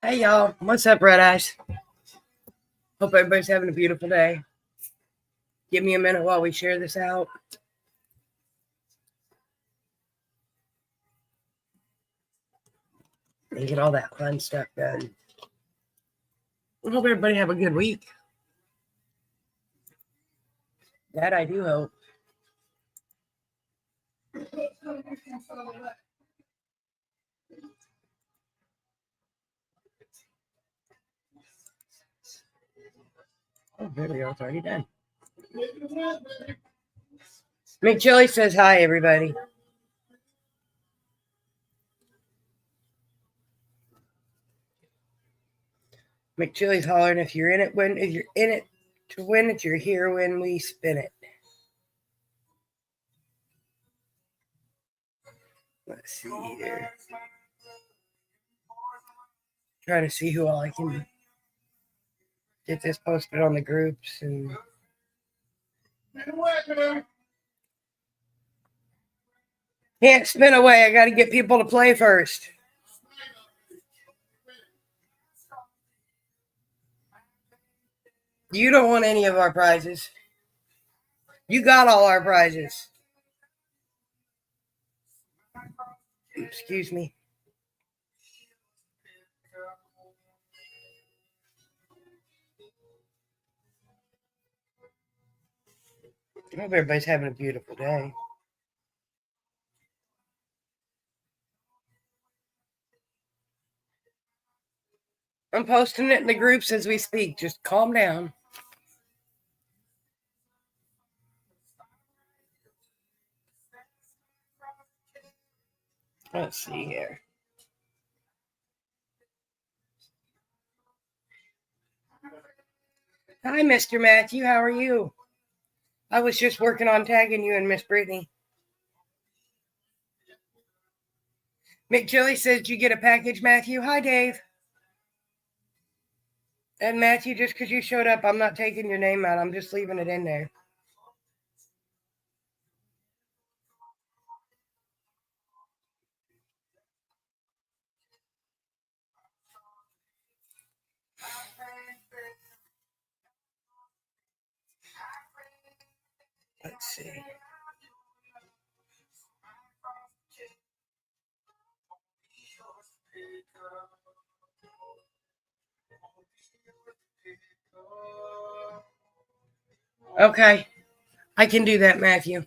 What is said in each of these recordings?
Hey y'all, what's up, Red Eyes? Hope everybody's having a beautiful day. Give me a minute while we share this out. And get all that fun stuff done. I hope everybody have a good week. That I do hope. Oh, there we go. It's already done. McChilly says hi, everybody. McChilly's hollering if you're in it to win it, you're here when we spin it. Let's see here. Trying to see who all I can get this posted on the groups and can't spin away. I got to get people to play first. You don't want any of our prizes. You got all our prizes. Excuse me. I hope everybody's having a beautiful day. I'm posting it in the groups as we speak. Just calm down. Let's see here. Hi, Mr. Matthew. How are you? I was just working on tagging you and Miss Brittany. McJilly says, did you get a package, Matthew? Hi, Dave. And Matthew, just because you showed up, I'm not taking your name out. I'm just leaving it in there. Let's see. Okay. I can do that, Matthew.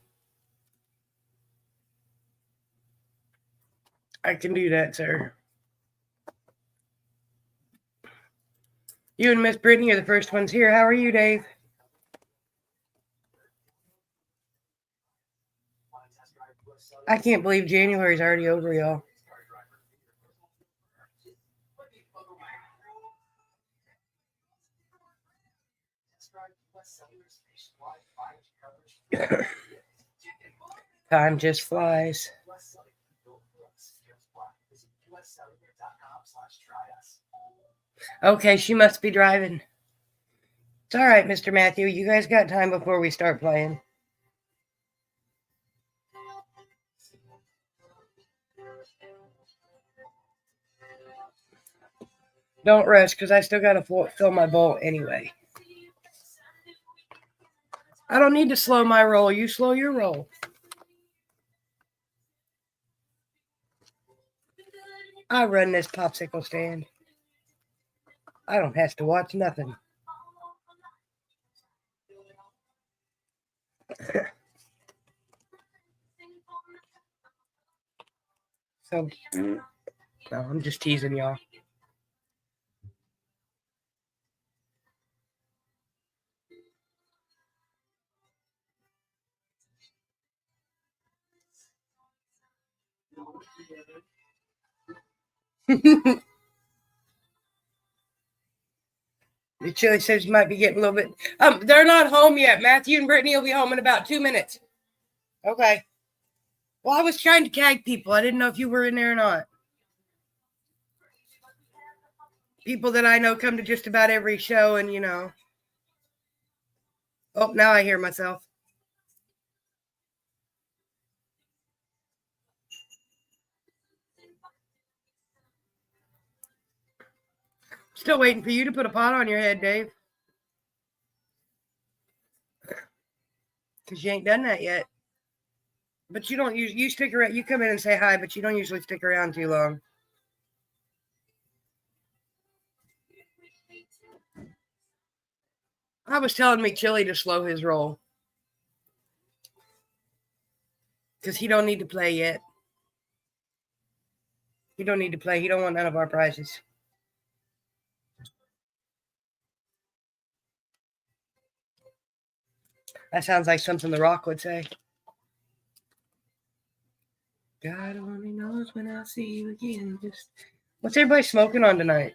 I can do that, sir. You and Miss Brittany are the first ones here. How are you, Dave? I can't believe January's already over, y'all. Time just flies. Okay, she must be driving. It's all right, Mr. Matthew. You guys got time before we start playing. Don't rush, because I still got to fill my bowl anyway. I don't need to slow my roll. You slow your roll. I run this popsicle stand. I don't have to watch nothing. So, no, I'm just teasing y'all. The chili says you might be getting a little bit. They're not home yet. Matthew and Brittany will be home in about 2 minutes. Okay. Well, I was trying to tag people. I didn't know if you were in there or not. People that I know come to just about every show, and Oh, now I hear myself. Still waiting for you to put a pot on your head, Dave. Because you ain't done that yet. But you don't you stick around. You come in and say hi, but you don't usually stick around too long. I was telling McChilly to slow his roll. Because he don't need to play yet. He don't need to play. He don't want none of our prizes. That sounds like something The Rock would say. God only knows when I'll see you again. What's everybody smoking on tonight?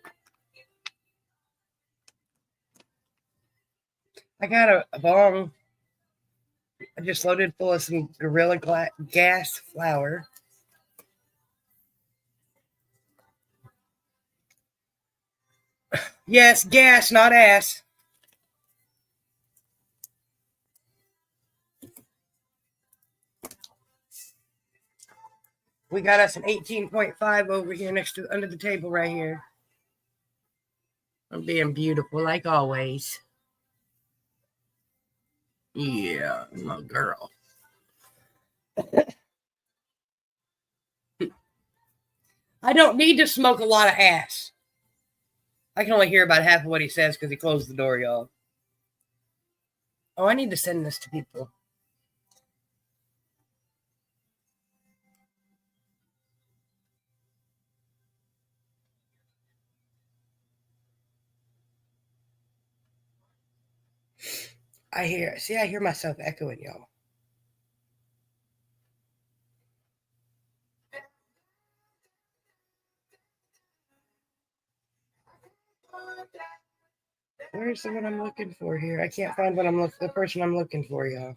I got a bong. I just loaded full of some Gorilla Gas flour. Yes, gas, not ass. We got us an 18.5 over here next to under the table right here. I'm being beautiful like always. Yeah, my girl. I don't need to smoke a lot of ass. I can only hear about half of what he says because he closed the door, y'all. Oh, I need to send this to people. I hear myself echoing, y'all. Where's the one I'm looking for here? I can't find the person I'm looking for, y'all.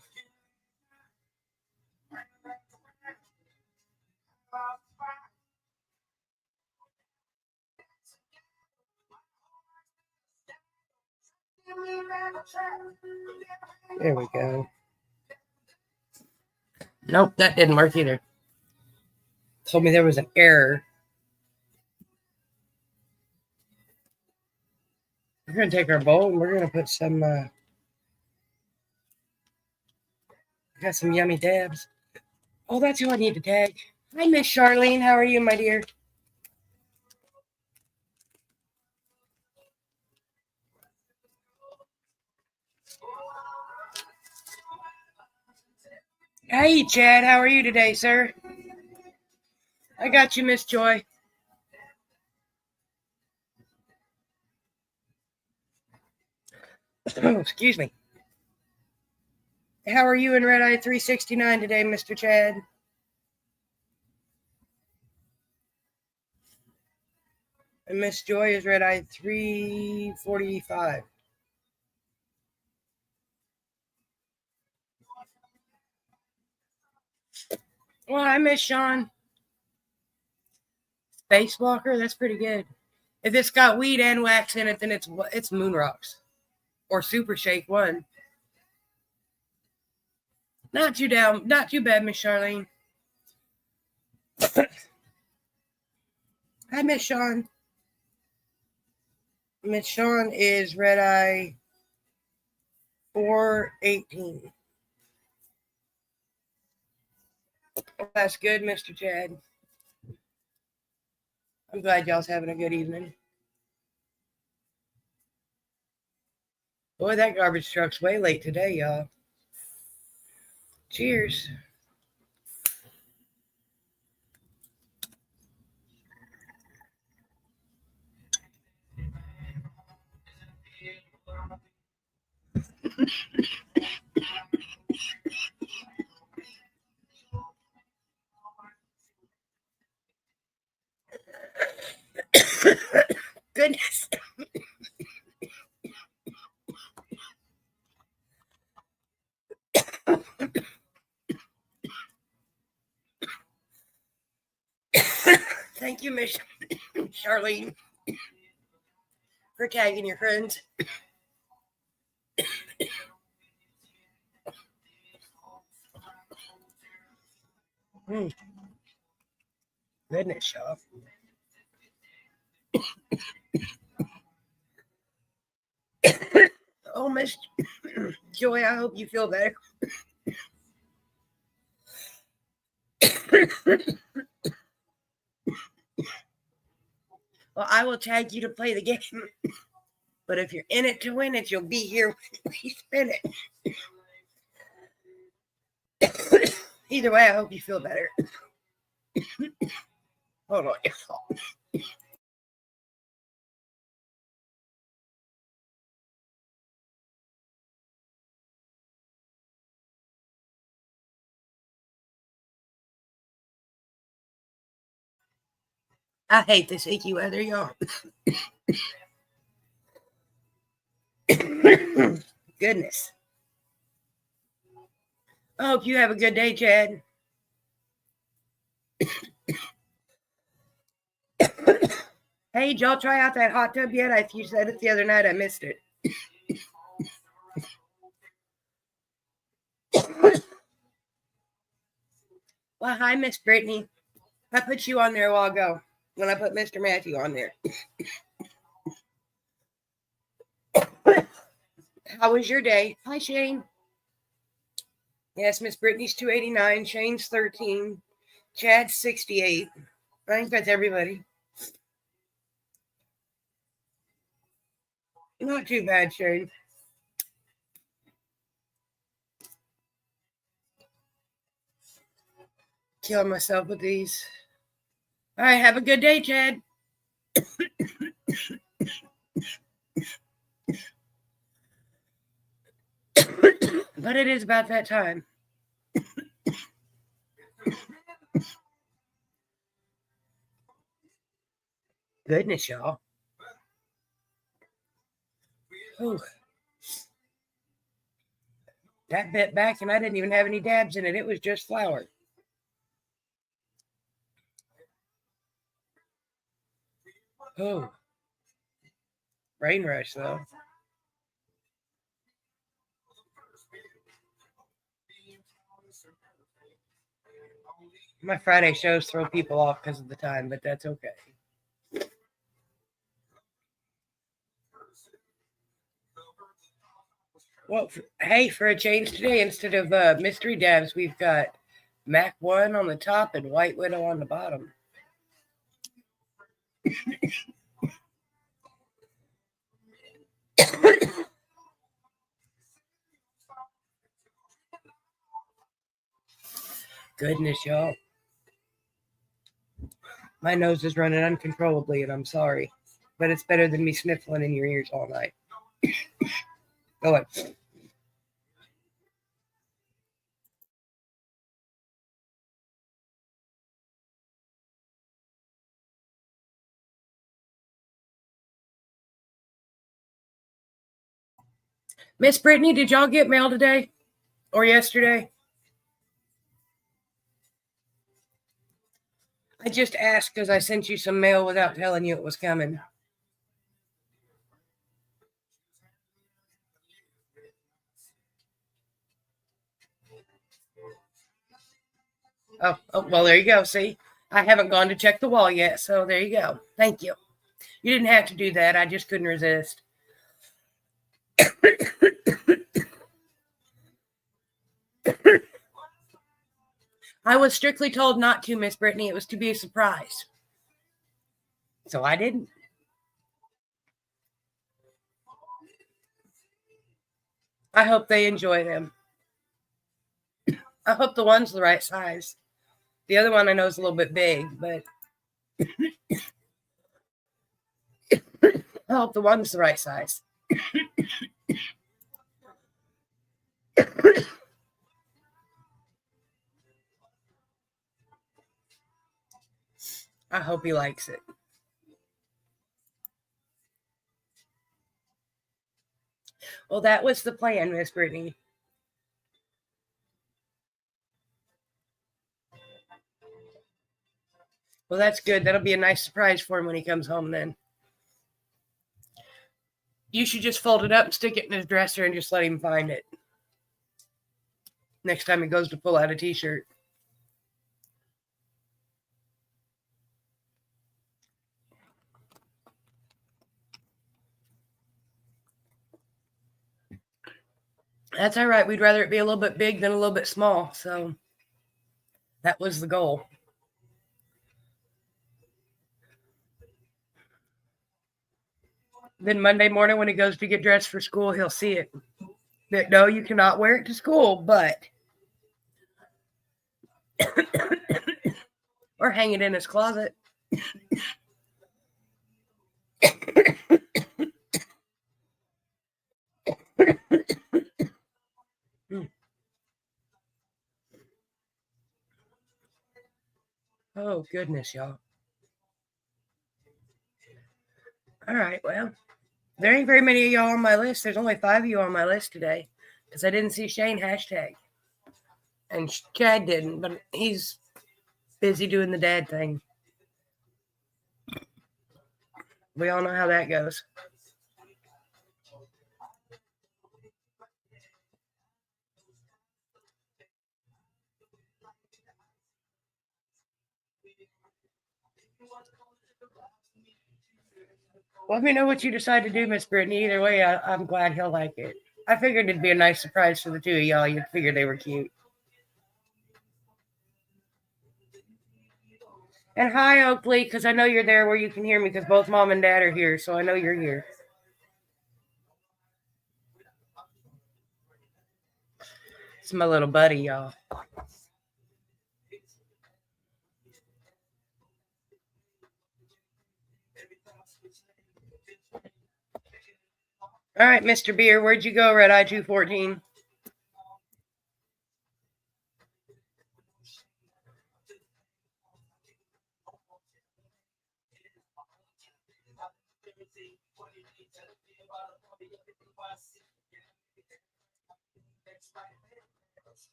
There we go. Nope, that didn't work either. Told me there was an error. We're going to take our bowl and we're going to put some, got some yummy dabs. Oh, that's who I need to tag. Hi, Miss Charlene. How are you, my dear? Hey, Chad. How are you today, sir? I got you, Miss Joy. Oh, excuse me. How are you in RedEye 369 today, Mr. Chad? And Miss Joy is RedEye 345. Well, I miss Sean. Spacewalker, that's pretty good. If it's got weed and wax in it, then it's Moon Rocks or Super Shake 1. Not too bad, Miss Charlene. Hi, Miss Sean. Miss Sean is RedEye 418. That's good, Mr. Chad. I'm glad y'all's having a good evening. Boy, that garbage truck's way late today, y'all. Cheers. Goodness. Thank you, Miss Charlene, for tagging your friends. Goodness, y'all. Miss Joy, I hope you feel better. Well, I will tag you to play the game. But if you're in it to win it, you'll be here when we spin it. Either way, I hope you feel better. Hold on. I hate this icky weather, y'all. Goodness. I hope you have a good day, Chad. Hey, did y'all try out that hot tub yet? You said it the other night. I missed it. Well, hi, Miss Brittany. I put you on there a while ago when I put Mr. Matthew on there. How was your day? Hi, Shane. Yes, Miss Brittany's 289. Shane's 13. Chad's 68. I think that's everybody. Not too bad, Shane. Killing myself with these. All right, have a good day, Chad. But it is about that time. Goodness, y'all. Ooh. That bit back, and I didn't even have any dabs in it. It was just flour. Oh. Rain rush, though. My Friday shows throw people off because of the time, but that's okay. Well, hey, for a change today, instead of mystery dabs, we've got Mac 1 on the top and White Widow on the bottom. Goodness, y'all. My nose is running uncontrollably, and I'm sorry. But it's better than me sniffling in your ears all night. Go ahead. Miss Brittany, did y'all get mail today or yesterday? I just asked because I sent you some mail without telling you it was coming. Oh, well, there you go. See, I haven't gone to check the wall yet, so there you go. Thank you. You didn't have to do that. I just couldn't resist. I was strictly told not to, Miss Brittany. It was to be a surprise. So I didn't. I hope they enjoy them. I hope the one's the right size. The other one I know is a little bit big, but I hope the one's the right size. I hope he likes it. Well, that was the plan, Miss Brittany. Well, that's good. That'll be a nice surprise for him when he comes home then. You should just fold it up and stick it in his dresser and just let him find it next time he goes to pull out a t-shirt. That's all right. We'd rather it be a little bit big than a little bit small. So that was the goal. Then Monday morning when he goes to get dressed for school, he'll see it. That no, you cannot wear it to school, but or hang it in his closet. Oh, goodness, y'all. All right, well, there ain't very many of y'all on my list. There's only 5 of you on my list today because I didn't see Shane hashtag. And Chad didn't, but he's busy doing the dad thing. We all know how that goes. Let me know what you decide to do, Miss Brittany. Either way, I'm glad he'll like it. I figured it'd be a nice surprise for the 2 of y'all. You'd figure they were cute. And hi, Oakley, because I know you're there where you can hear me because both Mom and Dad are here, so I know you're here. It's my little buddy, y'all. All right, Mr. Beer, where'd you go, RedEye 214?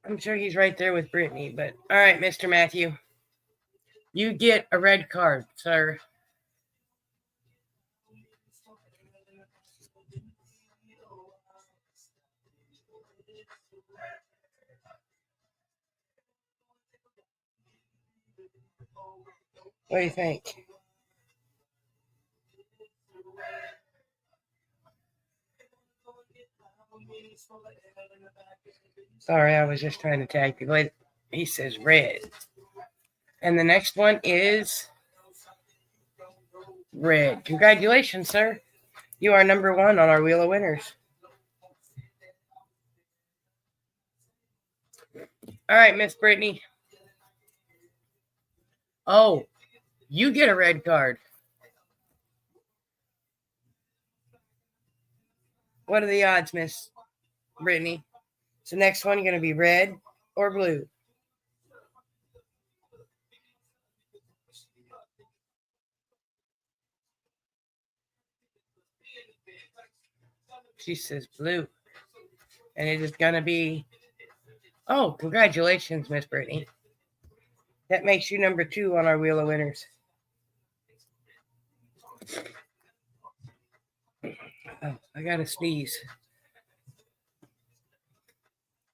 I'm sure he's right there with Brittany, but all right, Mr. Matthew. You get a red card, sir. What do you think? Sorry, I was just trying to tag people. He says red. And the next one is red. Congratulations, sir. You are number 1 on our Wheel of Winners. All right, Miss Brittany. Oh, you get a red card. What are the odds, Miss Brittany? Is the next one going to be red or blue? She says blue. And it is going to be... Oh, congratulations, Miss Brittany. That makes you number 2 on our Wheel of Winners. Oh, I got to sneeze.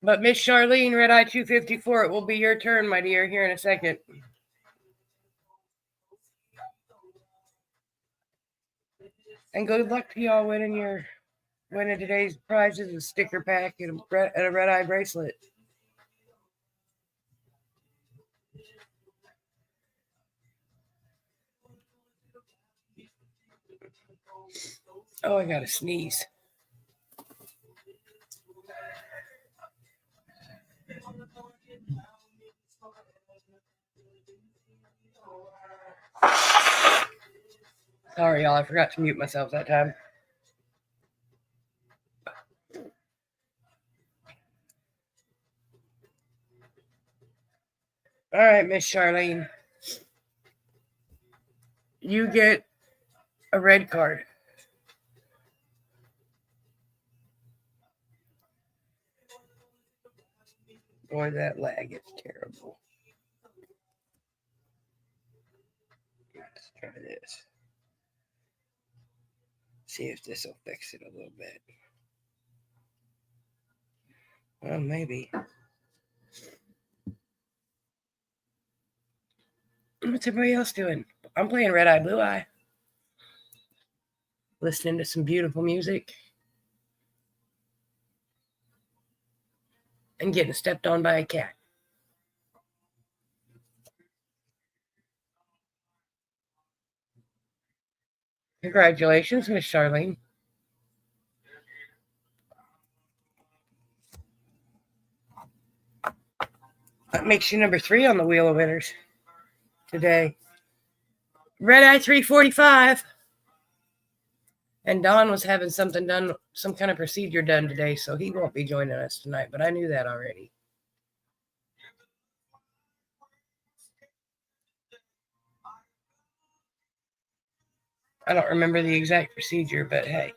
But Miss Charlene, RedEye 254, it will be your turn, my dear, here in a second. And good luck to y'all winning today's prizes, a sticker pack and a RedEye bracelet. Oh, I gotta sneeze. Sorry, y'all. I forgot to mute myself that time. All right, Miss Charlene. You get a red card. Boy, that lag is terrible. Let's try this. See if this will fix it a little bit. Well, maybe. What's everybody else doing? I'm playing RedEye, BlueEye. listening to some beautiful music, and getting stepped on by a cat. Congratulations, Miss Charlene. That makes you number 3 on the wheel of winners today. RedEye 345. And Don was having something done, some kind of procedure done today, so he won't be joining us tonight, but I knew that already. I don't remember the exact procedure, but hey.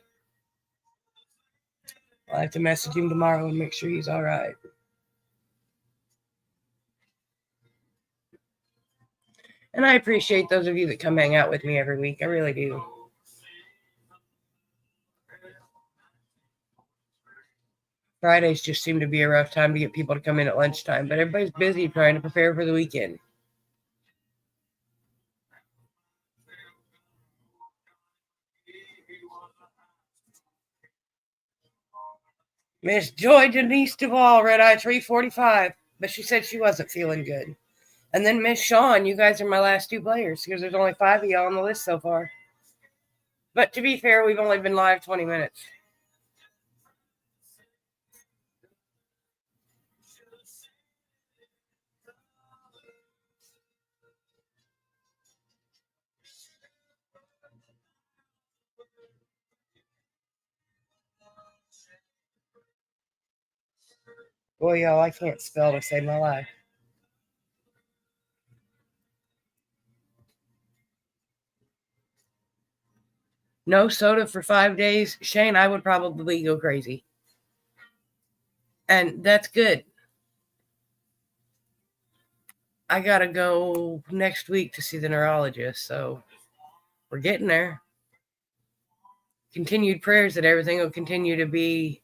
I'll have to message him tomorrow and make sure he's all right. And I appreciate those of you that come hang out with me every week. I really do. Fridays just seem to be a rough time to get people to come in at lunchtime, but everybody's busy trying to prepare for the weekend. Miss Joy Denise Duvall, RedEye 345, but she said she wasn't feeling good. And then Miss Sean, you guys are my last 2 players because there's only 5 of y'all on the list so far. But to be fair, we've only been live 20 minutes. Boy, y'all, I can't spell to save my life. No soda for 5 days. Shane, I would probably go crazy. And that's good. I got to go next week to see the neurologist, so we're getting there. Continued prayers that everything will continue to be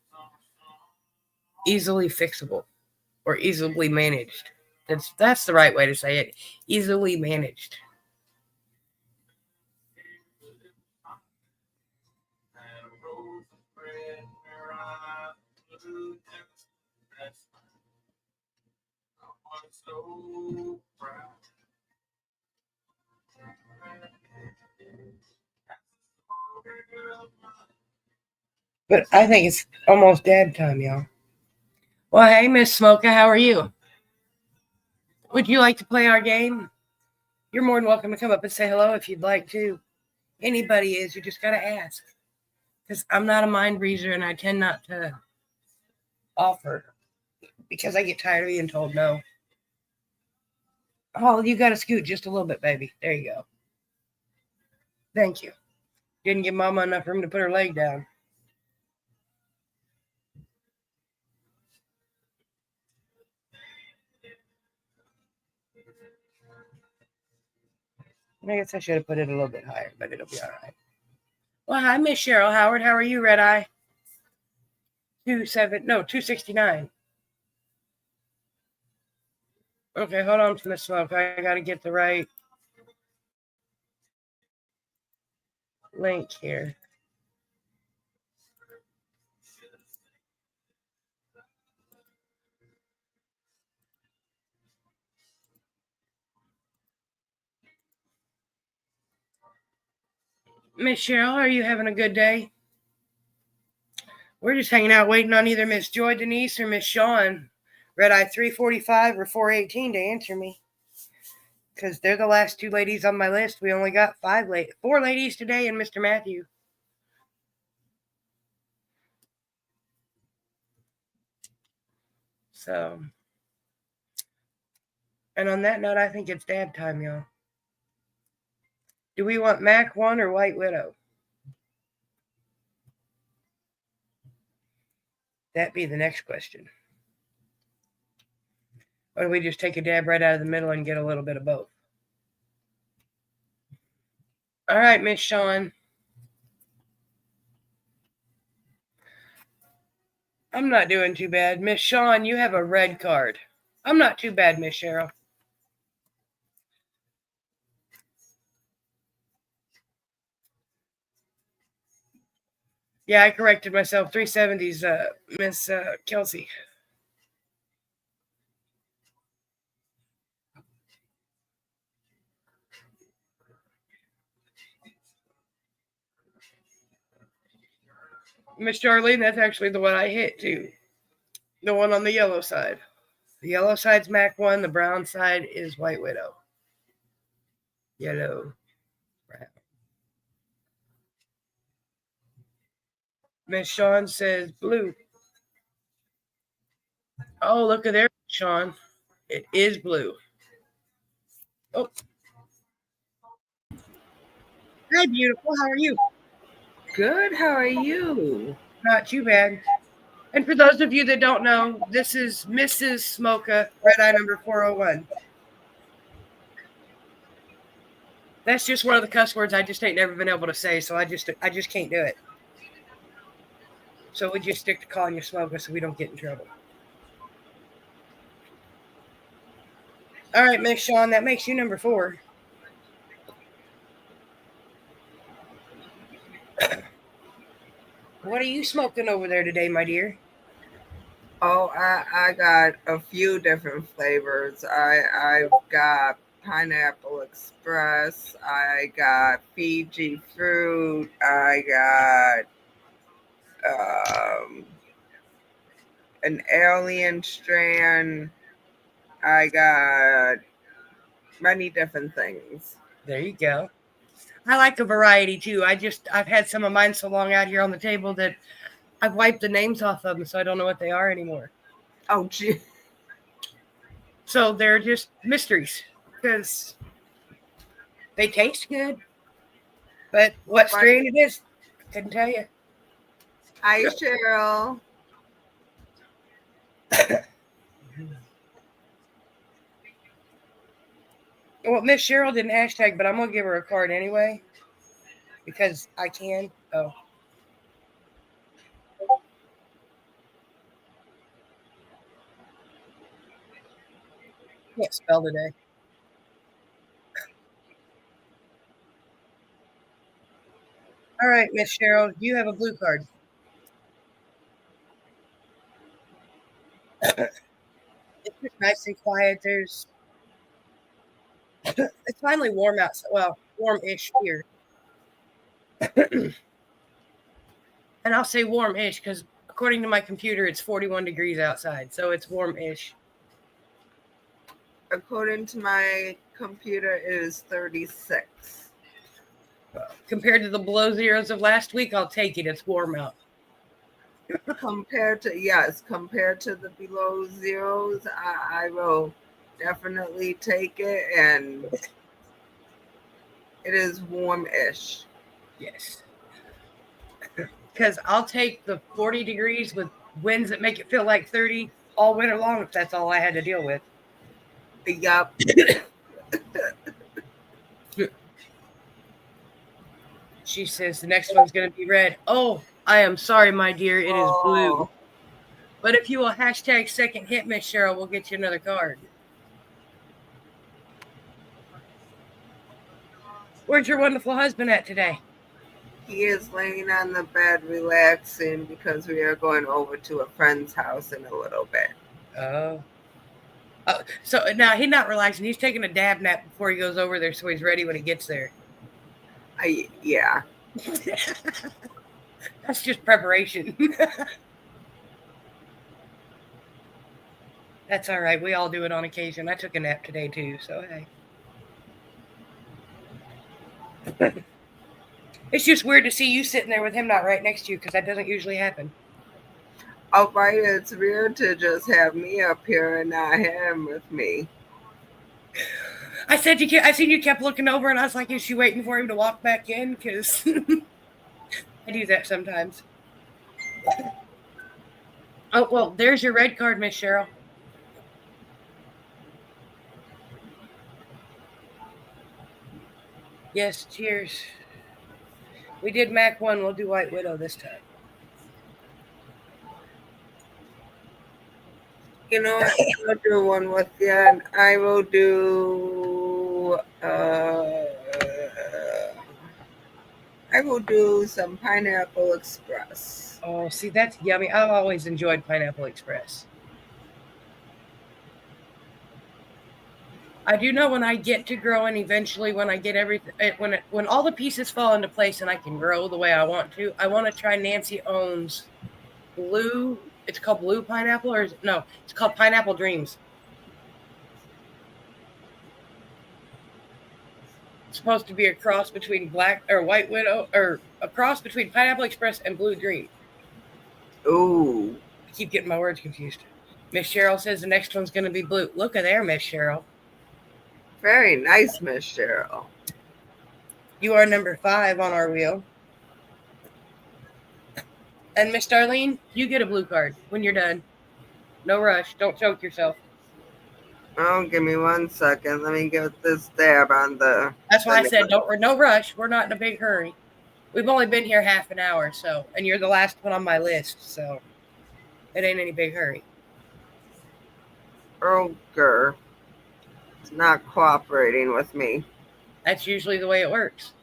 easily fixable or easily managed. That's the right way to say it. Easily managed. But I think it's almost dad time, y'all. Well, hey, Miss Smoka, how are you? Would you like to play our game? You're more than welcome to come up and say hello if you'd like to. Anybody is. You just got to ask. Because I'm not a mind reader and I tend not to offer because I get tired of being told no. Oh, you got to scoot just a little bit, baby. There you go. Thank you. Didn't give Mama enough room to put her leg down. I guess I should have put it a little bit higher, but it'll be all right. Well, hi, Miss Cheryl Howard. How are you, RedEye? 269. Okay, hold on to the smoke. I got to get the right link here. Miss Cheryl, are you having a good day? We're just hanging out waiting on either Miss Joy Denise or Miss Sean, RedEye 345 or 418 to answer me. Because they're the last 2 ladies on my list. We only got 4 ladies today and Mr. Matthew. So, and on that note, I think it's dad time, y'all. Do we want Mac 1 or White Widow? That'd be the next question. Or do we just take a dab right out of the middle and get a little bit of both? All right, Miss Sean. I'm not doing too bad. Miss Sean, you have a red card. I'm not too bad, Miss Cheryl. Yeah, I corrected myself. 370s, Miss Kelsey. Miss Charlene, that's actually the one I hit too. The one on the yellow side. The yellow side's Mac 1, the brown side is White Widow. Yellow. Brown. Miss Sean says blue. Oh, look at there, Sean. It is blue. Oh. Hi, beautiful. How are you? Good. How are you? Not too bad. And for those of you that don't know, this is Mrs. Smoka, RedEye number 401. That's just one of the cuss words I just ain't never been able to say, so I just can't do it. So we just stick to calling you Smoka so we don't get in trouble. All right, Miss Sean, that makes you number 4. What are you smoking over there today, my dear? Oh, I got a few different flavors. I've got Pineapple Express. I got Fiji fruit. I got an alien strand. I got many different things. There you go. I like a variety too. I've had some of mine so long out here on the table that I've wiped the names off of them, so I don't know what they are anymore. Oh, gee. So they're just mysteries because they taste good, but what strain it is, I couldn't tell you. Hi, Cheryl. Well, Miss Cheryl didn't hashtag, but I'm gonna give her a card anyway because I can. Oh. Can't spell today. All right, Miss Cheryl, you have a blue card. It's just nice and quiet. It's finally warm outside. Well, warm-ish here. And I'll say warm-ish because according to my computer, it's 41 degrees outside, so it's warm-ish. According to my computer, it is 36. Compared to the below zeros of last week, I'll take it. It's warm out. compared to the below zeros, I will definitely take it, and it is warm-ish. Yes. Because I'll take the 40 degrees with winds that make it feel like 30 all winter long if that's all I had to deal with. Yup. She says the next one's going to be red. Oh, I am sorry, my dear. It is blue. But if you will hashtag second hit, Miss Cheryl, we'll get you another card. Where's your wonderful husband at today? He is laying on the bed relaxing because we are going over to a friend's house in a little bit. Oh. So now he's not relaxing. He's taking a dab nap before he goes over there so he's ready when he gets there. Yeah. That's just preparation. That's all right. We all do it on occasion. I took a nap today too, so hey. It's just weird to see you sitting there with him not right next to you because that doesn't usually happen. Oh, right. It's weird to just have me up here and not him with me. I said I seen you kept looking over, and I was like, "Is she waiting for him to walk back in?" Because I do that sometimes. Oh well, there's your red card, Miss Cheryl. Yes, cheers. We did Mac 1. We'll do White Widow this time. You know what? I'll do one with you, and I will do. I I will do some Pineapple Express. Oh, see, that's yummy. I've always enjoyed Pineapple Express. I do know when I get to growing, eventually, when I get everything, when all the pieces fall into place and I can grow the way I want to try Nancy Owens blue. It's called blue pineapple, or no? It's called Pineapple Dreams. It's supposed to be a cross between Black or White Widow, or a cross between Pineapple Express and Blue Dream. Ooh. I keep getting my words confused. Miss Cheryl says the next one's going to be blue. Look at there, Miss Cheryl. Very nice, Miss Cheryl. You are number 5 on our wheel. And Miss Darlene, you get a blue card when you're done. No rush. Don't choke yourself. Oh, give me 1 second. Let me get this dab on the... That's why I said no rush. We're not in a big hurry. We've only been here half an hour, so, and you're the last one on my list, so it ain't any big hurry. Burger. It's not cooperating with me. That's usually the way it works.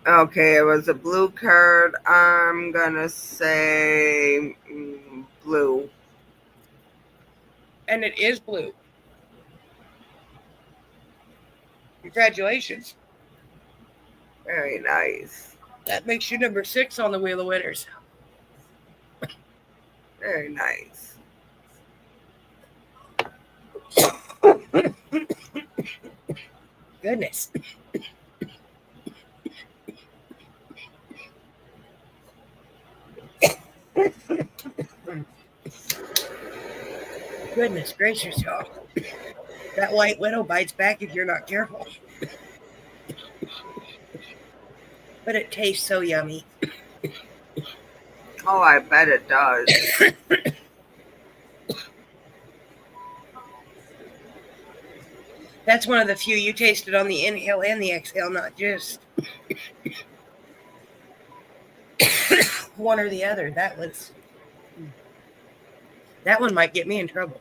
Okay, it was a blue card. I'm gonna say blue. And it is blue. Congratulations. Very nice. That makes you number 6 on the Wheel of Winners. Very nice. Goodness. Goodness gracious, y'all. That White Widow bites back if you're not careful. But it tastes so yummy. Oh, I bet it does. That's one of the few you tasted on the inhale and the exhale, not just one or the other. That one might get me in trouble.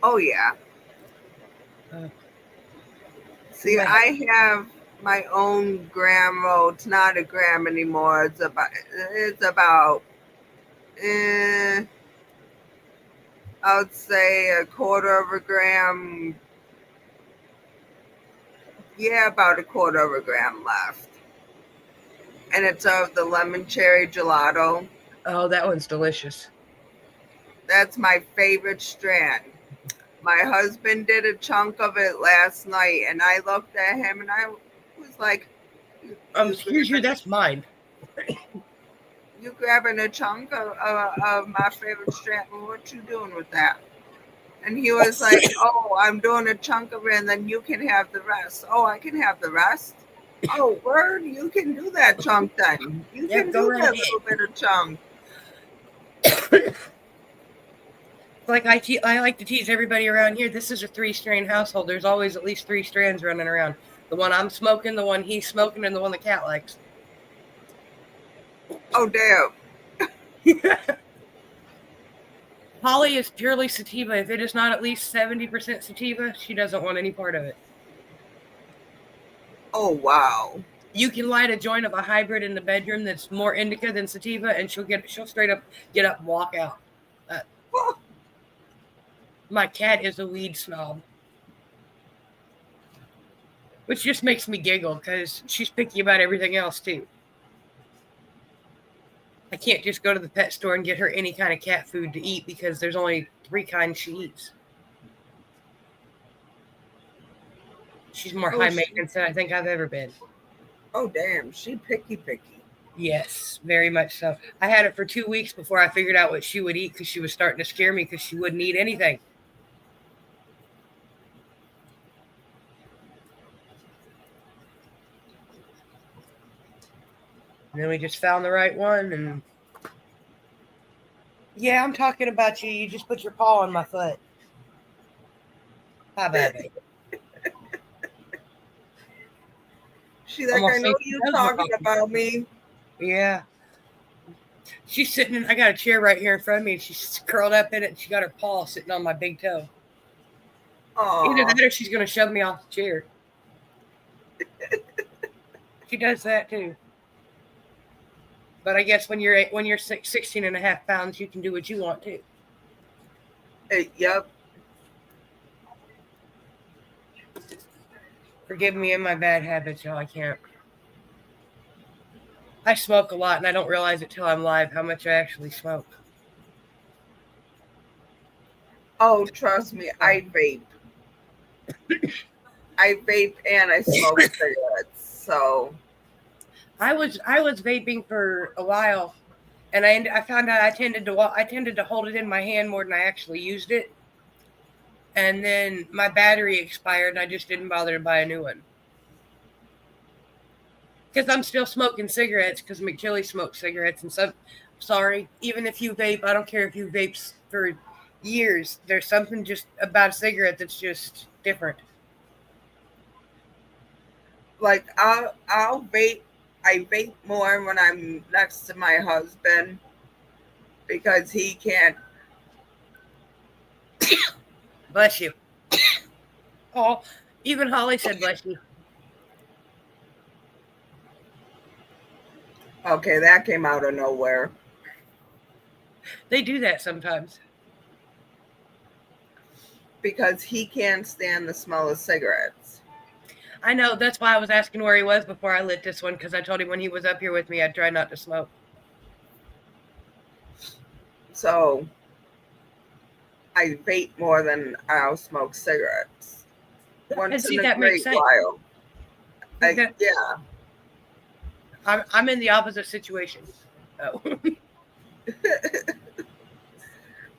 Oh, yeah. See, I have my own gram roll. It's not a gram anymore. It's about I would say a quarter of a gram. Yeah, about a quarter of a gram left. And it's of the lemon cherry gelato. Oh, that one's delicious. That's my favorite strand. My husband did a chunk of it last night, and I looked at him and I was like, excuse you, that's mine. You grabbing a chunk of my favorite strand? What you doing with that? And he was like, oh, I'm doing a chunk of it, and then you can have the rest. Oh, I can have the rest? Oh, word, you can do that chunk then. You can do that little bit of chunk. Like I like to tease everybody around here, this is a 3-strand household. There's always at least 3 strands running around. The one I'm smoking, the one he's smoking, and the one the cat likes. Oh, damn. Holly is purely sativa. If it is not at least 70% sativa, she doesn't want any part of it. Oh, wow. You can light a joint of a hybrid in the bedroom that's more indica than sativa, and she'll straight up get up and walk out. My cat is a weed snob, which just makes me giggle because she's picky about everything else too. I can't just go to the pet store and get her any kind of cat food to eat because there's only 3 kinds she eats. She's more high maintenance than I think I've ever been. Oh, damn. She picky. Yes, very much so. I had it for 2 weeks before I figured out what she would eat because she was starting to scare me because she wouldn't eat anything. And then we just found the right one, and yeah, I'm talking about you. You just put your paw on my foot. How about it? She's like, I know you talking about me. Yeah. She's sitting in, I got a chair right here in front of me, and she's curled up in it, and she got her paw sitting on my big toe. Aww. Either that or she's going to shove me off the chair. She does that too. But I guess when you're 16 and a half pounds, you can do what you want to. Yep. Forgive me and my bad habits, y'all. I can't. I smoke a lot, and I don't realize it till I'm live how much I actually smoke. Oh, trust me, I vape. I vape and I smoke cigarettes. So I was vaping for a while, and I found out I tended to hold it in my hand more than I actually used it, and then my battery expired, and I just didn't bother to buy a new one. Because I'm still smoking cigarettes, because McChilly smokes cigarettes, and so sorry, even if you vape, I don't care if you vape for years. There's something just about a cigarette that's just different. like I'll vape. I vape more when I'm next to my husband because he can't. Bless you. Oh, even Holly said bless you. Okay, that came out of nowhere. They do that sometimes. Because he can't stand the smell of cigarettes. I know. That's why I was asking where he was before I lit this one, because I told him when he was up here with me, I'd try not to smoke. So I vape more than I'll smoke cigarettes. Once in a great while. Yeah. I'm in the opposite situation. Oh.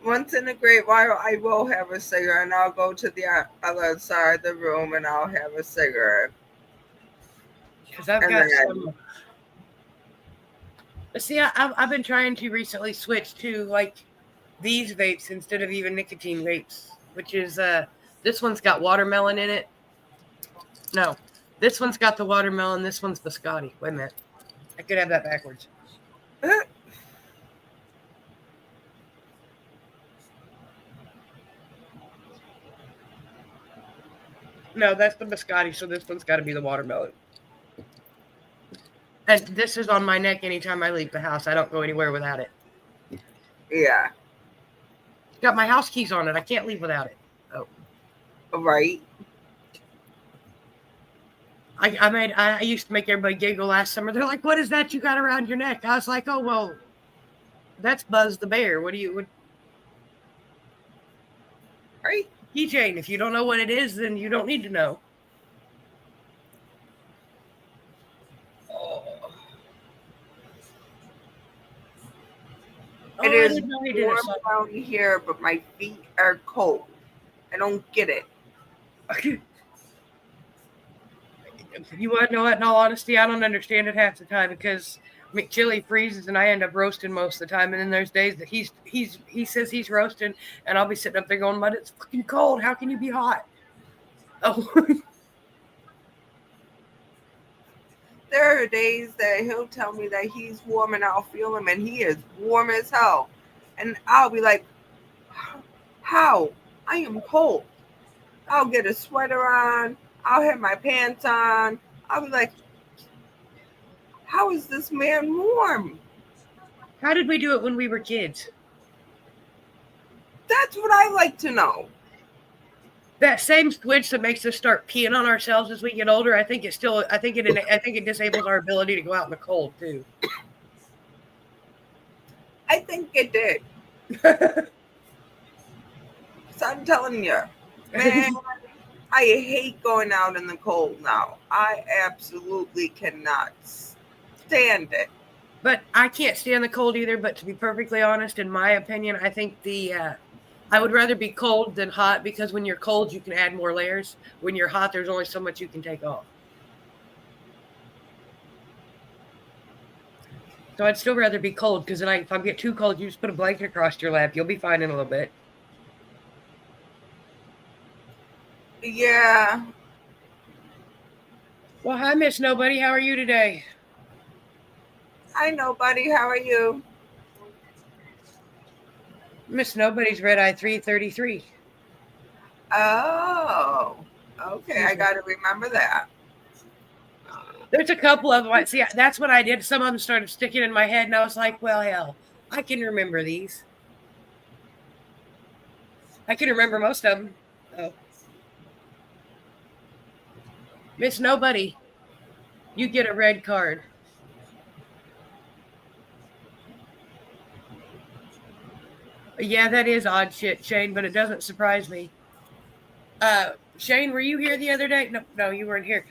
Once in a great while, I will have a cigarette, and I'll go to the other side of the room, and I'll have a cigarette. Because I've got some. See, I've been trying to recently switch to like these vapes instead of even nicotine vapes, which is this one's got watermelon in it. No, this one's got the watermelon. This one's biscotti. Wait a minute, I could have that backwards. No, that's the biscotti, so this one's got to be the watermelon. And this is on my neck anytime I leave the house. I don't go anywhere without it. Yeah. Got my house keys on it. I can't leave without it. Oh. Right. I used to make everybody giggle last summer. They're like, "What is that you got around your neck?" I was like, "Oh well, that's Buzz the bear. What? Right. keychain. If you don't know what it is, then you don't need to know." It is warm down here, but my feet are cold. I don't get it. You want to know what? In all honesty, I don't understand it half the time because McChilly freezes and I end up roasting most of the time. And then there's days that he says he's roasting and I'll be sitting up there going, "But it's fucking cold. How can you be hot?" Oh. There are days that he'll tell me that he's warm and I'll feel him and he is warm as hell. And I'll be like, how? I am cold. I'll get a sweater on. I'll have my pants on. I'll be like, how is this man warm? How did we do it when we were kids? That's what I like to know. That same switch that makes us start peeing on ourselves as we get older, I think it disables our ability to go out in the cold too. I think it did. So I'm telling you, man, I hate going out in the cold now. I absolutely cannot stand it. But I can't stand the cold either. But to be perfectly honest, in my opinion, I think I would rather be cold than hot because when you're cold, you can add more layers. When you're hot, there's only so much you can take off. So I'd still rather be cold because if I get too cold, you just put a blanket across your lap. You'll be fine in a little bit. Yeah. Well, hi, Miss Nobody. How are you today? Hi, Nobody. How are you? Miss Nobody's RedEye 333. Oh, okay. I got to remember that. There's a couple of them. See, that's what I did. Some of them started sticking in my head, and I was like, well, hell, I can remember these. I can remember most of them. Oh. Miss Nobody, you get a red card. Yeah, that is odd shit, Shane, but it doesn't surprise me. Shane, were you here the other day? No, you weren't here.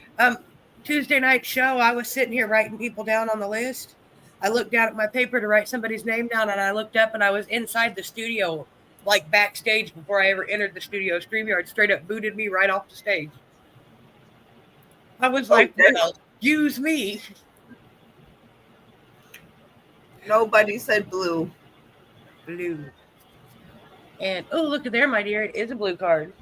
Tuesday night show, I was sitting here writing people down on the list. I looked down at my paper to write somebody's name down, and I looked up, and I was inside the studio, like backstage before I ever entered the studio. StreamYard straight up booted me right off the stage. I was like, well, use me. Nobody said blue. Blue. And, oh, look at there, my dear. It is a blue card.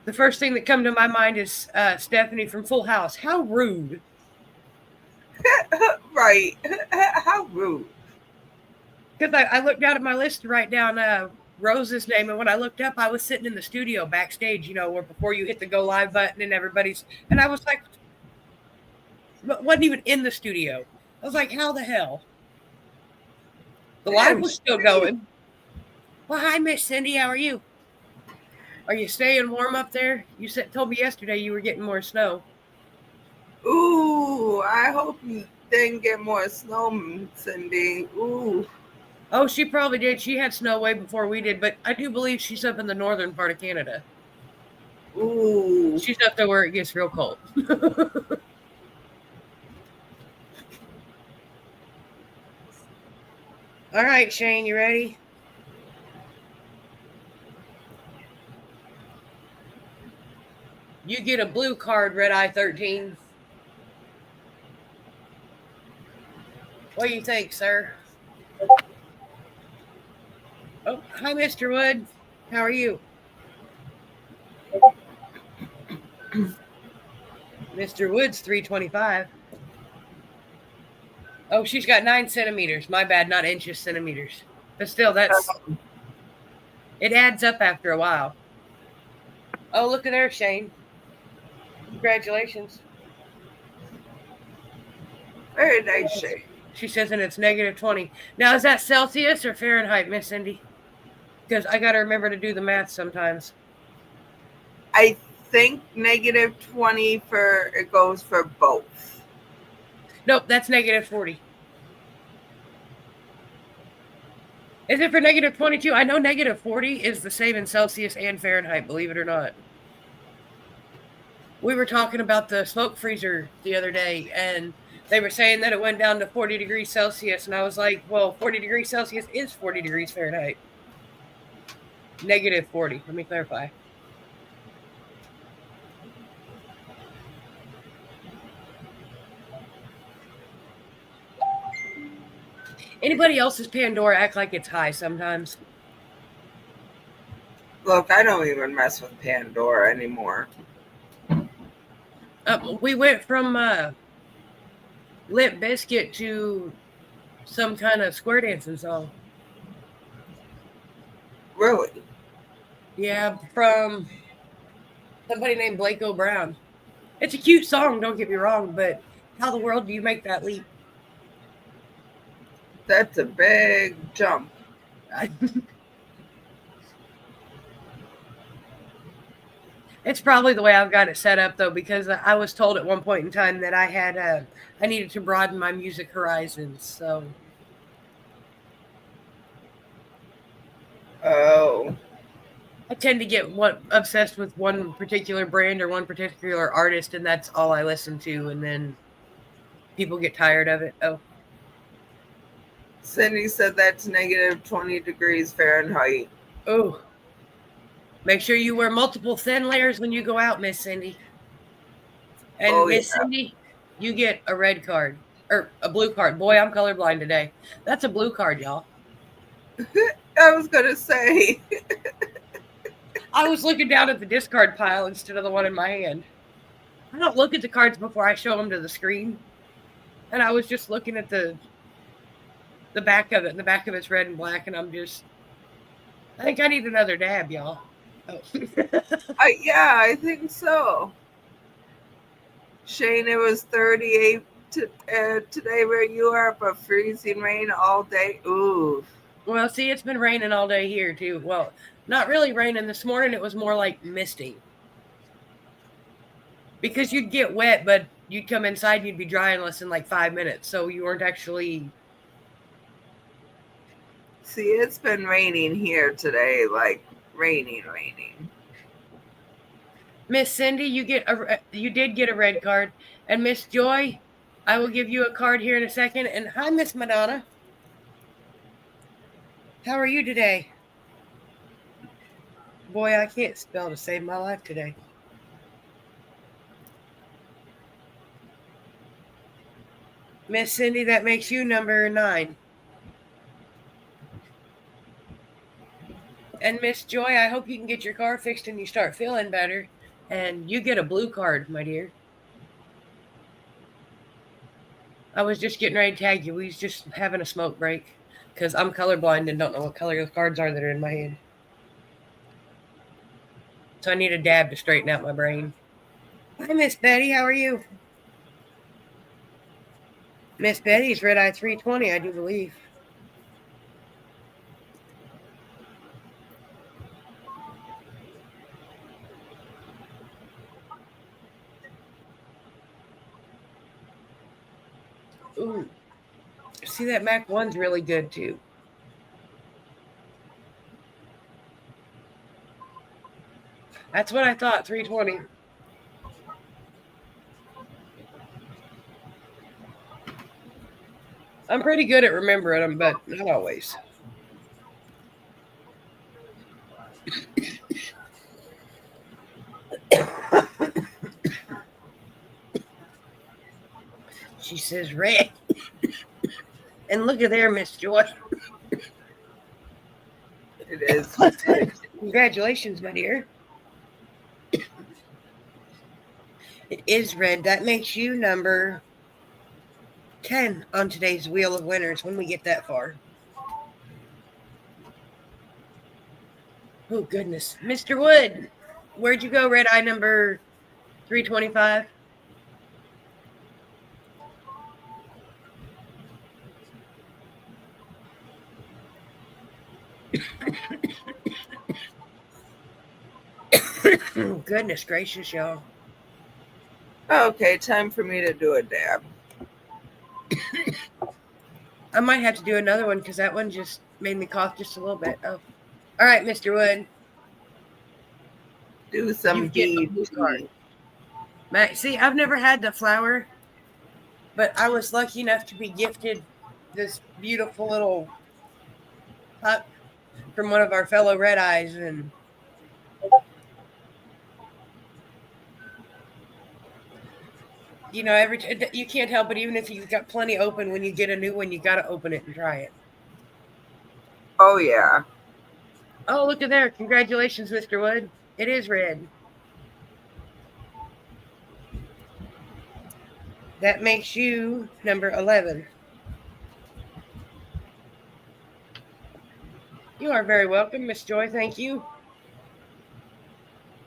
The first thing that come to my mind is Stephanie from Full House. How rude. Right. How rude. Because I looked down at my list to write down Rose's name, and when I looked up, I was sitting in the studio backstage, where before you hit the go live button and and I was like, wasn't even in the studio. I was like, how the hell? The live was still going. Well, hi, Miss Cindy. How are you? Are you staying warm up there? You told me yesterday you were getting more snow. Ooh, I hope you didn't get more snow, Cindy. Ooh. Oh, she probably did. She had snow way before we did, but I do believe she's up in the northern part of Canada. Ooh. She's up there where it gets real cold. All right, Shane, you ready? You get a blue card, RedEye 13. What do you think, sir? Oh, hi, Mr. Wood. How are you? Mr. Wood's 325. Oh, she's got 9 centimeters. My bad, not inches, centimeters. But still, it adds up after a while. Oh, look at there, Shane. Congratulations. Very nice, Shane. She says, and it's -20. Now, is that Celsius or Fahrenheit, Miss Cindy? Because I got to remember to do the math sometimes. I think -20 it goes for both. Nope, that's -40. Is it for -22? I know -40 is the same in Celsius and Fahrenheit, believe it or not. We were talking about the smoke freezer the other day, and they were saying that it went down to 40 degrees Celsius, and I was like, well, 40 degrees Celsius is 40 degrees Fahrenheit. -40. Let me clarify. Anybody else's Pandora act like it's high sometimes? Look, I don't even mess with Pandora anymore. We went from Limp Bizkit to some kind of square dancing song. Really? Yeah, from somebody named Blake O'Brown. It's a cute song, don't get me wrong, but how the world do you make that leap? That's a big jump. It's probably the way I've got it set up, though, because I was told at one point in time that I needed to broaden my music horizons. So, oh, I tend to get obsessed with one particular brand or one particular artist, and that's all I listen to. And then people get tired of it. Oh, Cindy said that's -20 degrees Fahrenheit. Oh. Make sure you wear multiple thin layers when you go out, Miss Cindy. And Miss Cindy, you get a red card. Or a blue card. Boy, I'm colorblind today. That's a blue card, y'all. I was going to say. I was looking down at the discard pile instead of the one in my hand. I don't look at the cards before I show them to the screen. And I was just looking at the back of it. And the back of it's red and black. And I think I need another dab, y'all. Oh. Yeah, I think so. Shane, it was 38 today where you are, but freezing rain all day. Ooh. Well, see, it's been raining all day here, too. Well, not really raining. This morning, it was more like misting. Because you'd get wet, but you'd come inside and you'd be dry in less than like 5 minutes. So you weren't actually. See, it's been raining here today, like raining. Miss Cindy, you did get a red card. And Miss Joy, I will give you a card here in a second. And hi, Miss Madonna. How are you today? Boy, I can't spell to save my life today. Miss Cindy, that makes you number 9. And Miss Joy, I hope you can get your car fixed and you start feeling better. And you get a blue card, my dear. I was just getting ready to tag you. We was just having a smoke break because I'm colorblind and don't know what color the cards are that are in my hand. So I need a dab to straighten out my brain. Hi, Miss Betty. How are you? Miss Betty's RedEye 320, I do believe. Ooh. See, that Mac 1's really good, too. That's what I thought, 320. I'm pretty good at remembering them, but not always. She says red. And look at there, Miss Joy. It is. Congratulations, my dear. It is red. That makes you number 10 on today's Wheel of Winners when we get that far. Oh, goodness. Mr. Wood, where'd you go, RedEye number 325? Goodness gracious, y'all. Okay, time for me to do a dab. I might have to do another one because that one just made me cough just a little bit. Oh. All right, Mr. Wood. Do some bead. See, I've never had the flower, but I was lucky enough to be gifted this beautiful little pup from one of our fellow RedEyes, and you know, you can't help it. Even if you've got plenty open, when you get a new one, you got to open it and try it. Oh yeah. Oh, look at there! Congratulations, Mr. Wood. It is red. That makes you number 11. You are very welcome, Miss Joy. Thank you.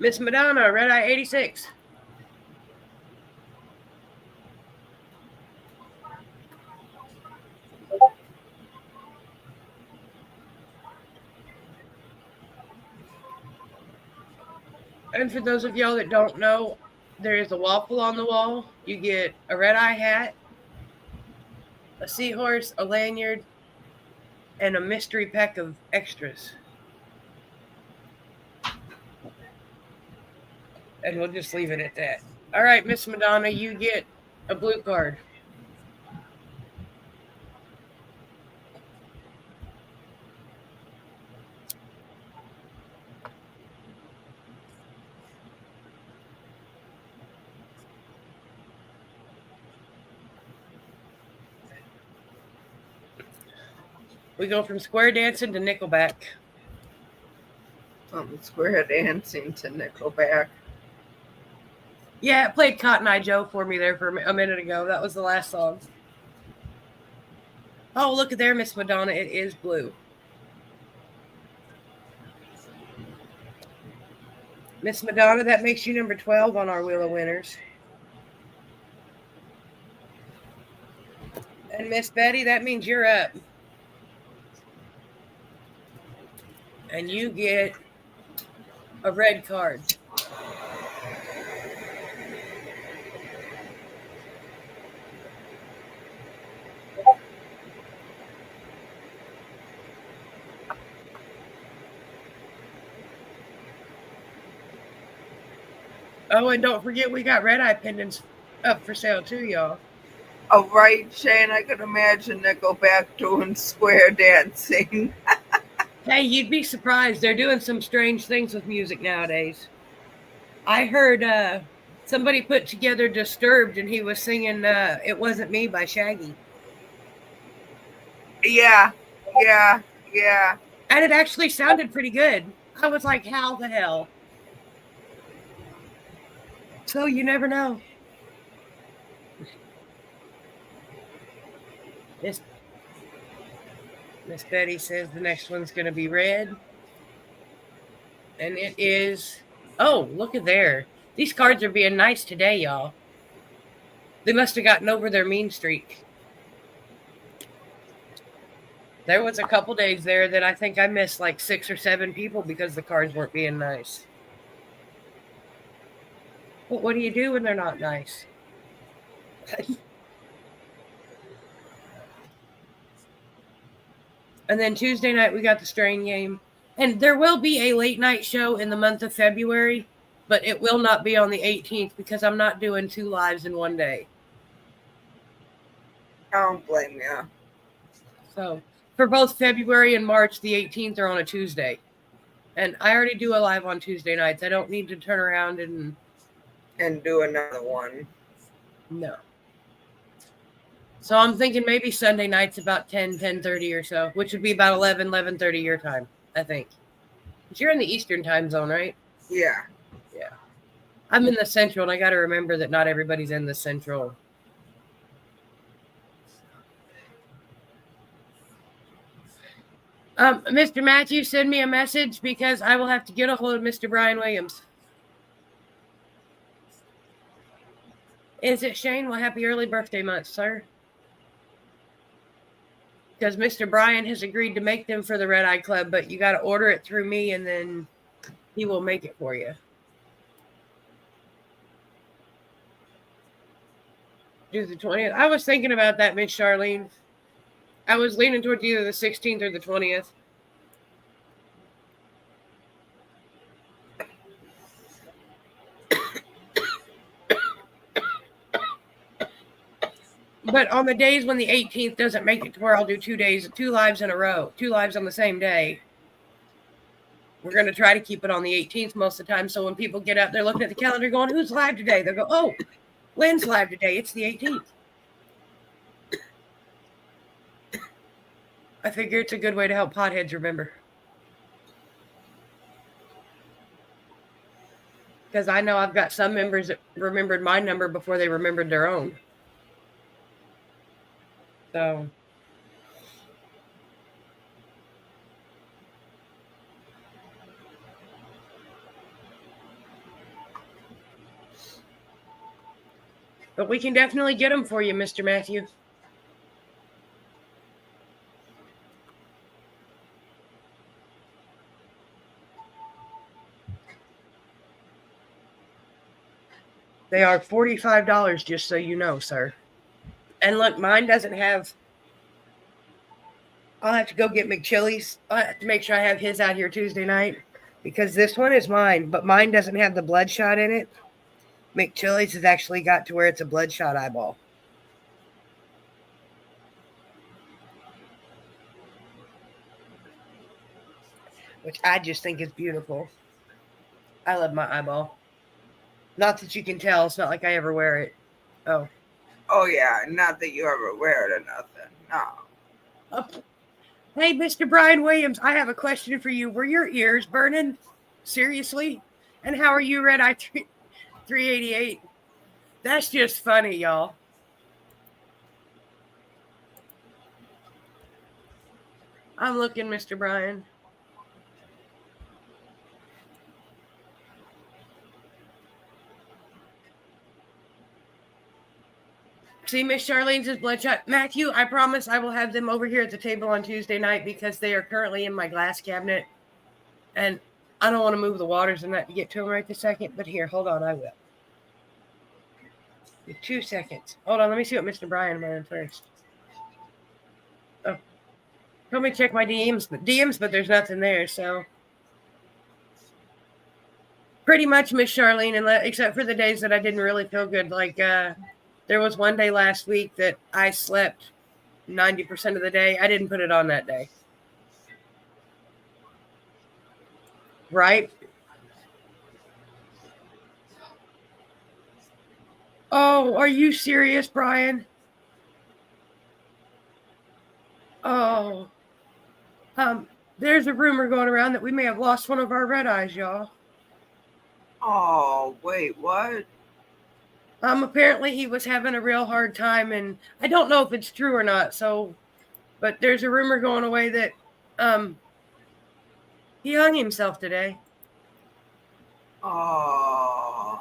Miss Madonna, RedEye 86. And for those of y'all that don't know, there is a waffle on the wall. You get a RedEye hat, a seahorse, a lanyard, and a mystery pack of extras. And we'll just leave it at that. All right, Miss Madonna, you get a blue card. We go from square dancing to Nickelback. From square dancing to Nickelback. Yeah, it played Cotton Eye Joe for me there for a minute ago. That was the last song. Oh, look at there, Miss Madonna. It is blue. Miss Madonna, that makes you number 12 on our Wheel of Winners. Miss Betty, that means you're up. And you get a red card. Oh, and don't forget we got RedEye pendants up for sale too, y'all. Oh, right, Shane. I could imagine Nickelback doing square dancing. Hey, you'd be surprised. They're doing some strange things with music nowadays. I heard somebody put together Disturbed and he was singing It Wasn't Me by Shaggy. Yeah. And it actually sounded pretty good. I was like, how the hell? So you never know. Miss Betty says the next one's going to be red. And it is. Oh, look at there. These cards are being nice today, y'all. They must have gotten over their mean streak. There was a couple days there that I think I missed like 6 or 7 people because the cards weren't being nice. But what do you do when they're not nice? And then Tuesday night, we got the Strain game. And there will be a late night show in the month of February, but it will not be on the 18th because I'm not doing 2 lives in one day. I don't blame you. So for both February and March, the 18th are on a Tuesday. And I already do a live on Tuesday nights. I don't need to turn around and do another one. No. So I'm thinking maybe Sunday nights about 10:30 or so, which would be about 11:30 your time, I think. But you're in the Eastern time zone, right? Yeah. I'm in the Central, and I got to remember that not everybody's in the Central. Mr. Matthews, send me a message because I will have to get a hold of Mr. Brian Williams. Is it Shane? Well, happy early birthday month, sir. Because Mr. Brian has agreed to make them for the RedEye Club, but you got to order it through me, and then he will make it for you. Do the 20th. I was thinking about that, Miss Charlene. I was leaning towards either the 16th or the 20th. But on the days when the 18th doesn't make it to where I'll do 2 lives in a row, 2 lives on the same day, we're going to try to keep it on the 18th most of the time. So when people get out there looking at the calendar going, who's live today? They'll go, oh, Lynn's live today. It's the 18th. I figure it's a good way to help potheads remember. Because I know I've got some members that remembered my number before they remembered their own. So. But we can definitely get them for you, Mr. Matthew. They are $45, just so you know, sir. And look, mine doesn't have... I'll have to go get McChili's. I'll have to make sure I have his out here Tuesday night. Because this one is mine, but mine doesn't have the bloodshot in it. McChili's has actually got to where it's a bloodshot eyeball. Which I just think is beautiful. I love my eyeball. Not that you can tell. It's not like I ever wear it. Oh. Oh, yeah. Not that you ever wear it or nothing. No. Oh. Hey, Mr. Brian Williams, I have a question for you. Were your ears burning? Seriously? And how are you, RedEye 388? That's just funny, y'all. I'm looking, Mr. Brian. See, Miss Charlene's is bloodshot. Matthew, I promise I will have them over here at the table on Tuesday night because they are currently in my glass cabinet. And I don't want to move the waters and that to get to them right this second. But here, hold on, I will. 2 seconds. Hold on, let me see what Mr. Brian wanted first. Oh. Let me check my DMs, but there's nothing there, so. Pretty much Miss Charlene, except for the days that I didn't really feel good. Like, there was one day last week that I slept 90% of the day. I didn't put it on that day. Right? Oh, are you serious, Brian? Oh. There's a rumor going around that we may have lost one of our RedEyes, y'all. Oh, wait, what? Apparently he was having a real hard time, and I don't know if it's true or not, so, but there's a rumor going away that, he hung himself today. Oh.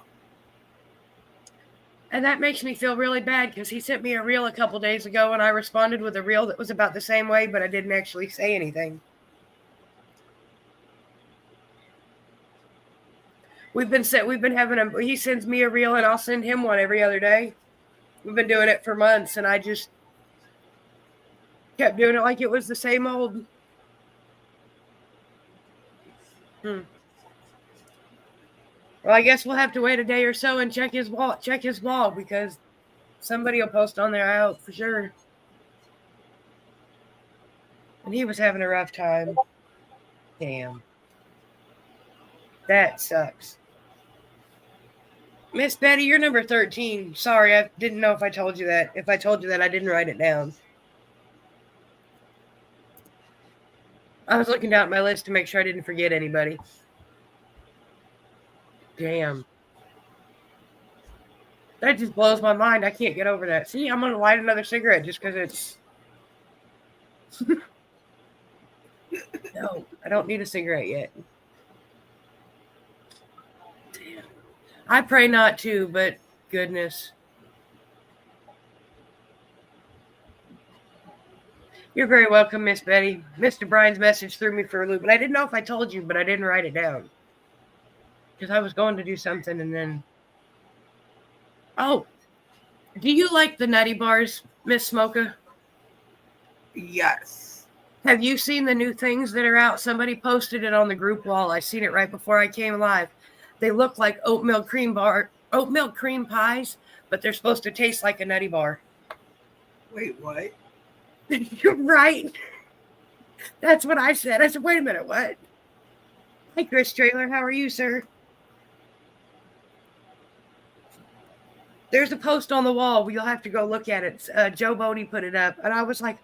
And that makes me feel really bad because he sent me a reel a couple days ago, and I responded with a reel that was about the same way, but I didn't actually say anything. We've been having he sends me a reel and I'll send him one every other day. We've been doing it for months, and I just kept doing it like it was the same old. Well, I guess we'll have to wait a day or so and check his blog because somebody will post on there, I hope, for sure. And he was having a rough time. Damn. That sucks. Miss Betty, you're number 13. Sorry, I didn't know if I told you that. If I told you that, I didn't write it down. I was looking down at my list to make sure I didn't forget anybody. Damn. That just blows my mind. I can't get over that. See, I'm going to light another cigarette just because it's... No, I don't need a cigarette yet. Damn. I pray not to, but goodness. You're very welcome, Miss Betty. Mr. Brian's message threw me for a loop, but I didn't know if I told you, but I didn't write it down. Because I was going to do something and then... Oh, do you like the Nutty Bars, Miss Smoka? Yes. Have you seen the new things that are out? Somebody posted it on the group wall. I seen it right before I came live. They look like oatmeal cream pies, but they're supposed to taste like a Nutty Bar. Wait, what? You're right. That's what I said. I said, wait a minute, what? Hi, Chris Trailer. How are you, sir? There's a post on the wall. You'll have to go look at it. Joe Bodie put it up. And I was like,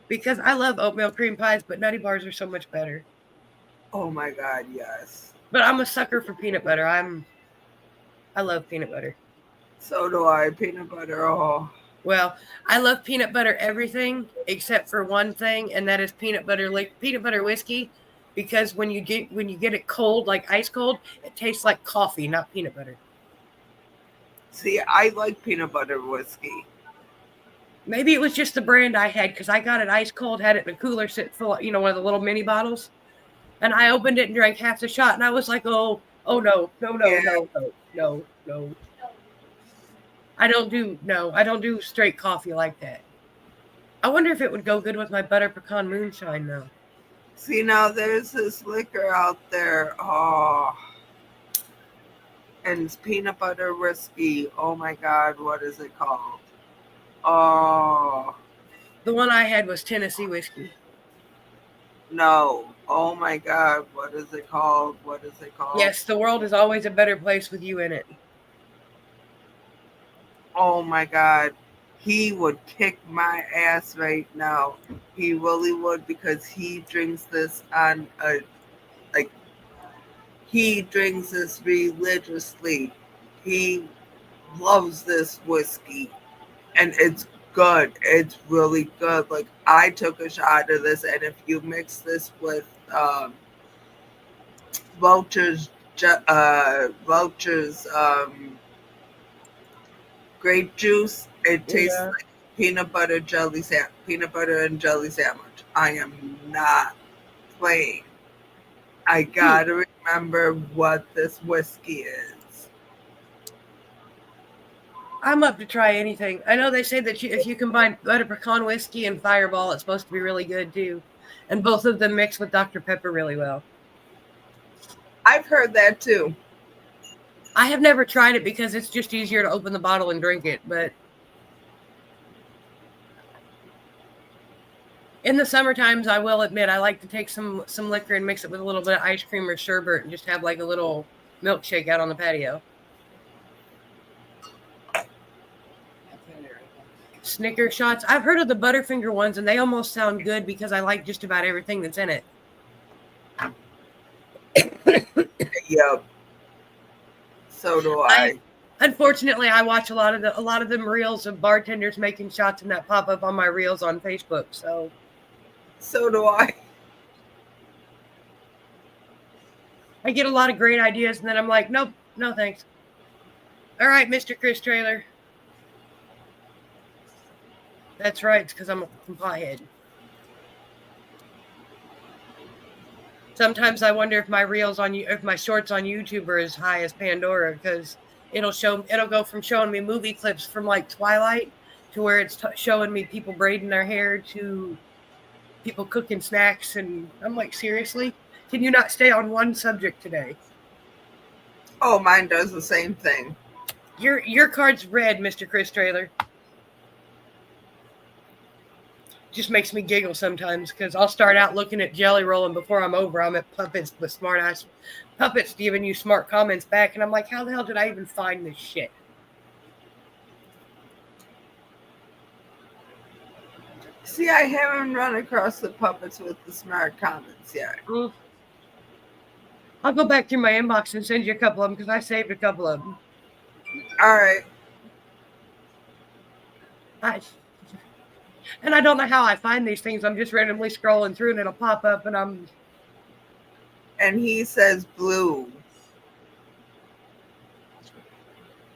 because I love oatmeal cream pies, but Nutty Bars are so much better. Oh, my God, yes. But I'm a sucker for peanut butter. I love peanut butter. So do I. Peanut butter, oh. Well, I love peanut butter everything except for one thing, and that is peanut butter whiskey, because when you get it cold, like ice cold, it tastes like coffee, not peanut butter. See, I like peanut butter whiskey. Maybe it was just the brand I had because I got it ice cold, had it in a cooler sit full, one of the little mini bottles, and I opened it and drank half the shot, and I was like, oh no. I don't do straight coffee like that. I wonder if it would go good with my butter pecan moonshine, though. See, now there's this liquor out there. Oh. And it's peanut butter whiskey. Oh, my God. What is it called? Oh. The one I had was Tennessee whiskey. No. Oh, my God. What is it called? Yes, the world is always a better place with you in it. Oh, my God. He would kick my ass right now. He really would, because he drinks this he drinks this religiously. He loves this whiskey. And it's good. It's really good. Like, I took a shot of this, and if you mix this with Vulture's grape juice. It tastes Yeah. like peanut butter and jelly sandwich. I am not playing. I gotta remember what this whiskey is. I'm up to try anything. I know they say that if you combine butter pecan whiskey and Fireball, it's supposed to be really good too. And both of them mix with Dr. Pepper really well. I've heard that too. I have never tried it because it's just easier to open the bottle and drink it. But in the summer times, I will admit I like to take some liquor and mix it with a little bit of ice cream or sherbet and just have like a little milkshake out on the patio. Snicker shots. I've heard of the Butterfinger ones, and they almost sound good because I like just about everything that's in it. Yep. So do I. Unfortunately, I watch a lot of them reels of bartenders making shots, and that pop up on my reels on Facebook. So do I. I get a lot of great ideas, and then I'm like, nope, no thanks. All right, Mr. Chris Trailer. That's right, it's because I'm a pothead. Sometimes I wonder if my shorts on YouTube are as high as Pandora, because it'll go from showing me movie clips from like Twilight to where it's showing me people braiding their hair to people cooking snacks, and I'm like, seriously? Can you not stay on one subject today? Oh, mine does the same thing. Your card's red, Mr. Chris Trailer. Just makes me giggle sometimes because I'll start out looking at Jelly Roll, and before I'm over, I'm at Puppets with smart ass Puppets giving you smart comments back, and I'm like, how the hell did I even find this shit? See, I haven't run across the Puppets with the smart comments yet. I'll go back through my inbox and send you a couple of them because I saved a couple of them. All right. And I don't know how I find these things. I'm just randomly scrolling through and it'll pop up and he says blue.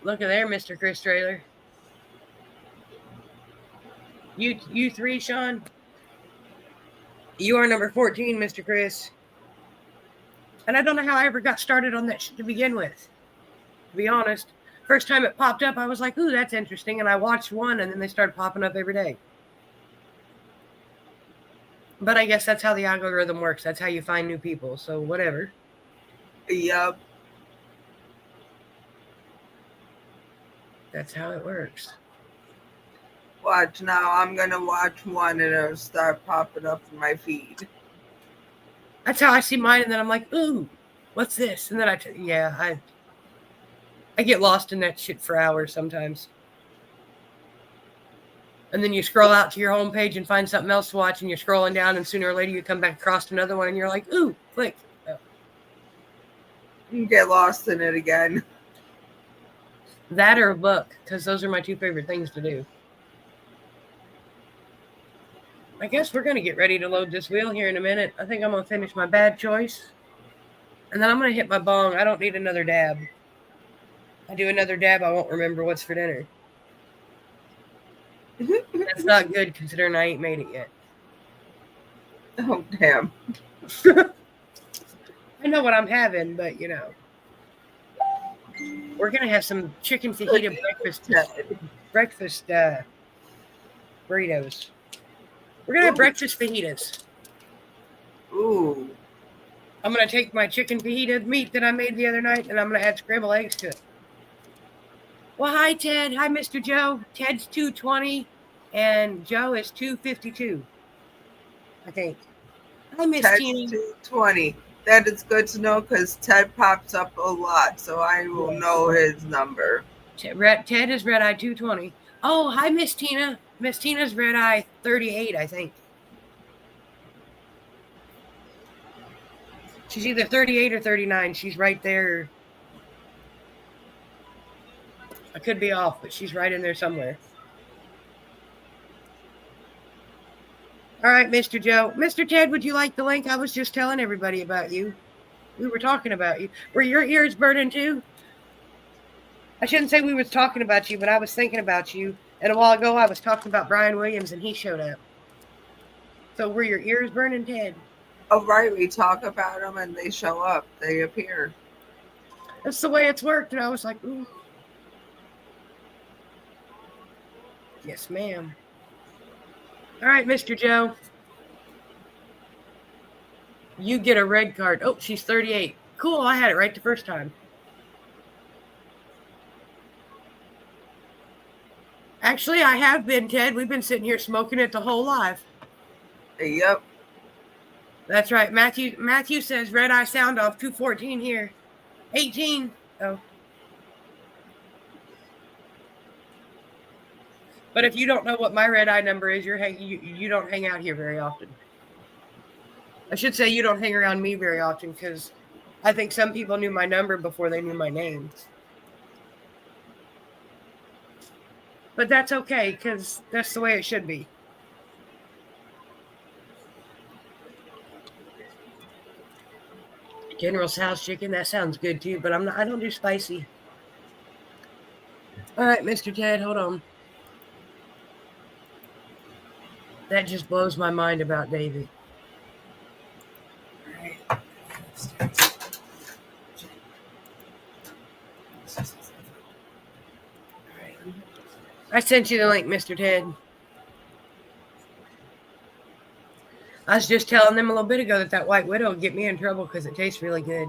Look at there, Mr. Chris Trailer. You three, Sean? You are number 14, Mr. Chris. And I don't know how I ever got started on that shit to begin with. To be honest. First time it popped up, I was like, ooh, that's interesting. And I watched one, and then they started popping up every day. But I guess that's how the algorithm works. That's how you find new people. So whatever. Yep. That's how it works. Watch now. I'm going to watch one and it'll start popping up in my feed. That's how I see mine. And then I'm like, ooh, what's this? And then I get lost in that shit for hours sometimes. And then you scroll out to your homepage and find something else to watch, and you're scrolling down, and sooner or later you come back across another one, and you're like, ooh, click. Oh. You get lost in it again. That or a book, because those are my two favorite things to do. I guess we're going to get ready to load this wheel here in a minute. I think I'm going to finish my bad choice. And then I'm going to hit my bong. I don't need another dab. I do another dab, I won't remember what's for dinner. That's not good considering I ain't made it yet. Oh, damn. I know what I'm having, but you know. We're going to have some chicken fajita breakfast burritos. We're going to have breakfast fajitas. Ooh. I'm going to take my chicken fajita meat that I made the other night, and I'm going to add scrambled eggs to it. Well, hi, Ted. Hi, Mr. Joe. Ted's 220, and Joe is 252, I think. Hi, Miss Tina. 220. That is good to know because Ted pops up a lot, so I will know his number. Ted is RedEye 220. Oh, hi, Miss Tina. Miss Tina's RedEye 38, I think. She's either 38 or 39. She's right there. I could be off, but she's right in there somewhere. All right, Mr. Joe. Mr. Ted, would you like the link? I was just telling everybody about you. We were talking about you. Were your ears burning too? I shouldn't say we was talking about you, but I was thinking about you. And a while ago, I was talking about Brian Williams, and he showed up. So were your ears burning, Ted? Oh, right. We talk about them and they show up. They appear. That's the way it's worked. And I was like, ooh. Yes, ma'am. All right, Mr. Joe. You get a red card. Oh, she's 38. Cool, I had it right the first time. Actually, I have been, Ted. We've been sitting here smoking it the whole life. Yep. That's right. Matthew says RedEye sound off 214 here. 18. Oh. But if you don't know what my RedEye number is, you don't hang out here very often. I should say you don't hang around me very often because I think some people knew my number before they knew my name. But that's okay because that's the way it should be. General's house chicken, that sounds good too, but I don't do spicy. All right, Mr. Ted, hold on. That just blows my mind about David. All right. I sent you the link, Mr. Ted. I was just telling them a little bit ago that White Widow would get me in trouble because it tastes really good.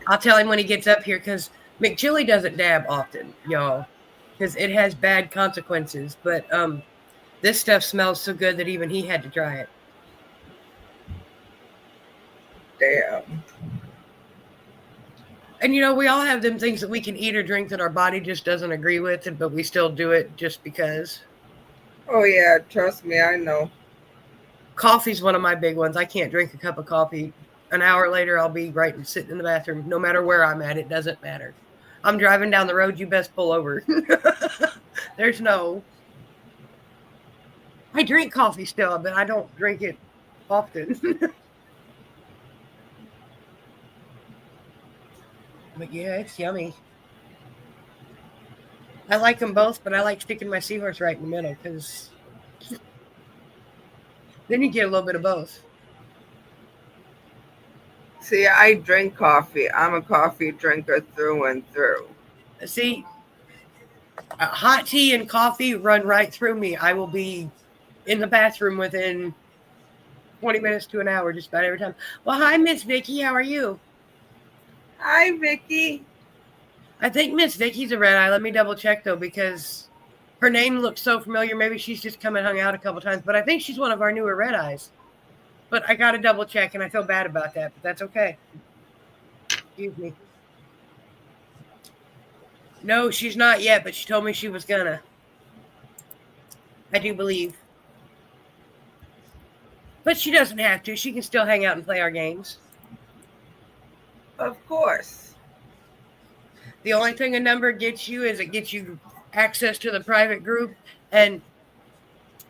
I'll tell him when he gets up here because McChilli doesn't dab often, y'all, because it has bad consequences. But this stuff smells so good that even he had to try it. Damn. And, you know, we all have them things that we can eat or drink that our body just doesn't agree with, but we still do it just because. Oh, yeah. Trust me. I know. Coffee's one of my big ones. I can't drink a cup of coffee. An hour later, I'll be right and sitting in the bathroom. No matter where I'm at, it doesn't matter. I'm driving down the road. You best pull over. There's no. I drink coffee still, but I don't drink it often. But yeah, it's yummy. I like them both, but I like sticking my seahorse right in the middle because then you get a little bit of both. See, I drink coffee. I'm a coffee drinker through and through. See, hot tea and coffee run right through me. I will be in the bathroom within 20 minutes to an hour just about every time. Well, hi, Miss Vicky. How are you? Hi, Vicky. I think Miss Vicky's a RedEye. Let me double check, though, because her name looks so familiar. Maybe she's just come and hung out a couple times. But I think she's one of our newer RedEyes. But I got to double check, and I feel bad about that. But that's okay. Excuse me. No, she's not yet, but she told me she was gonna. I do believe. But she doesn't have to. She can still hang out and play our games. Of course. The only thing a number gets you is it gets you access to the private group and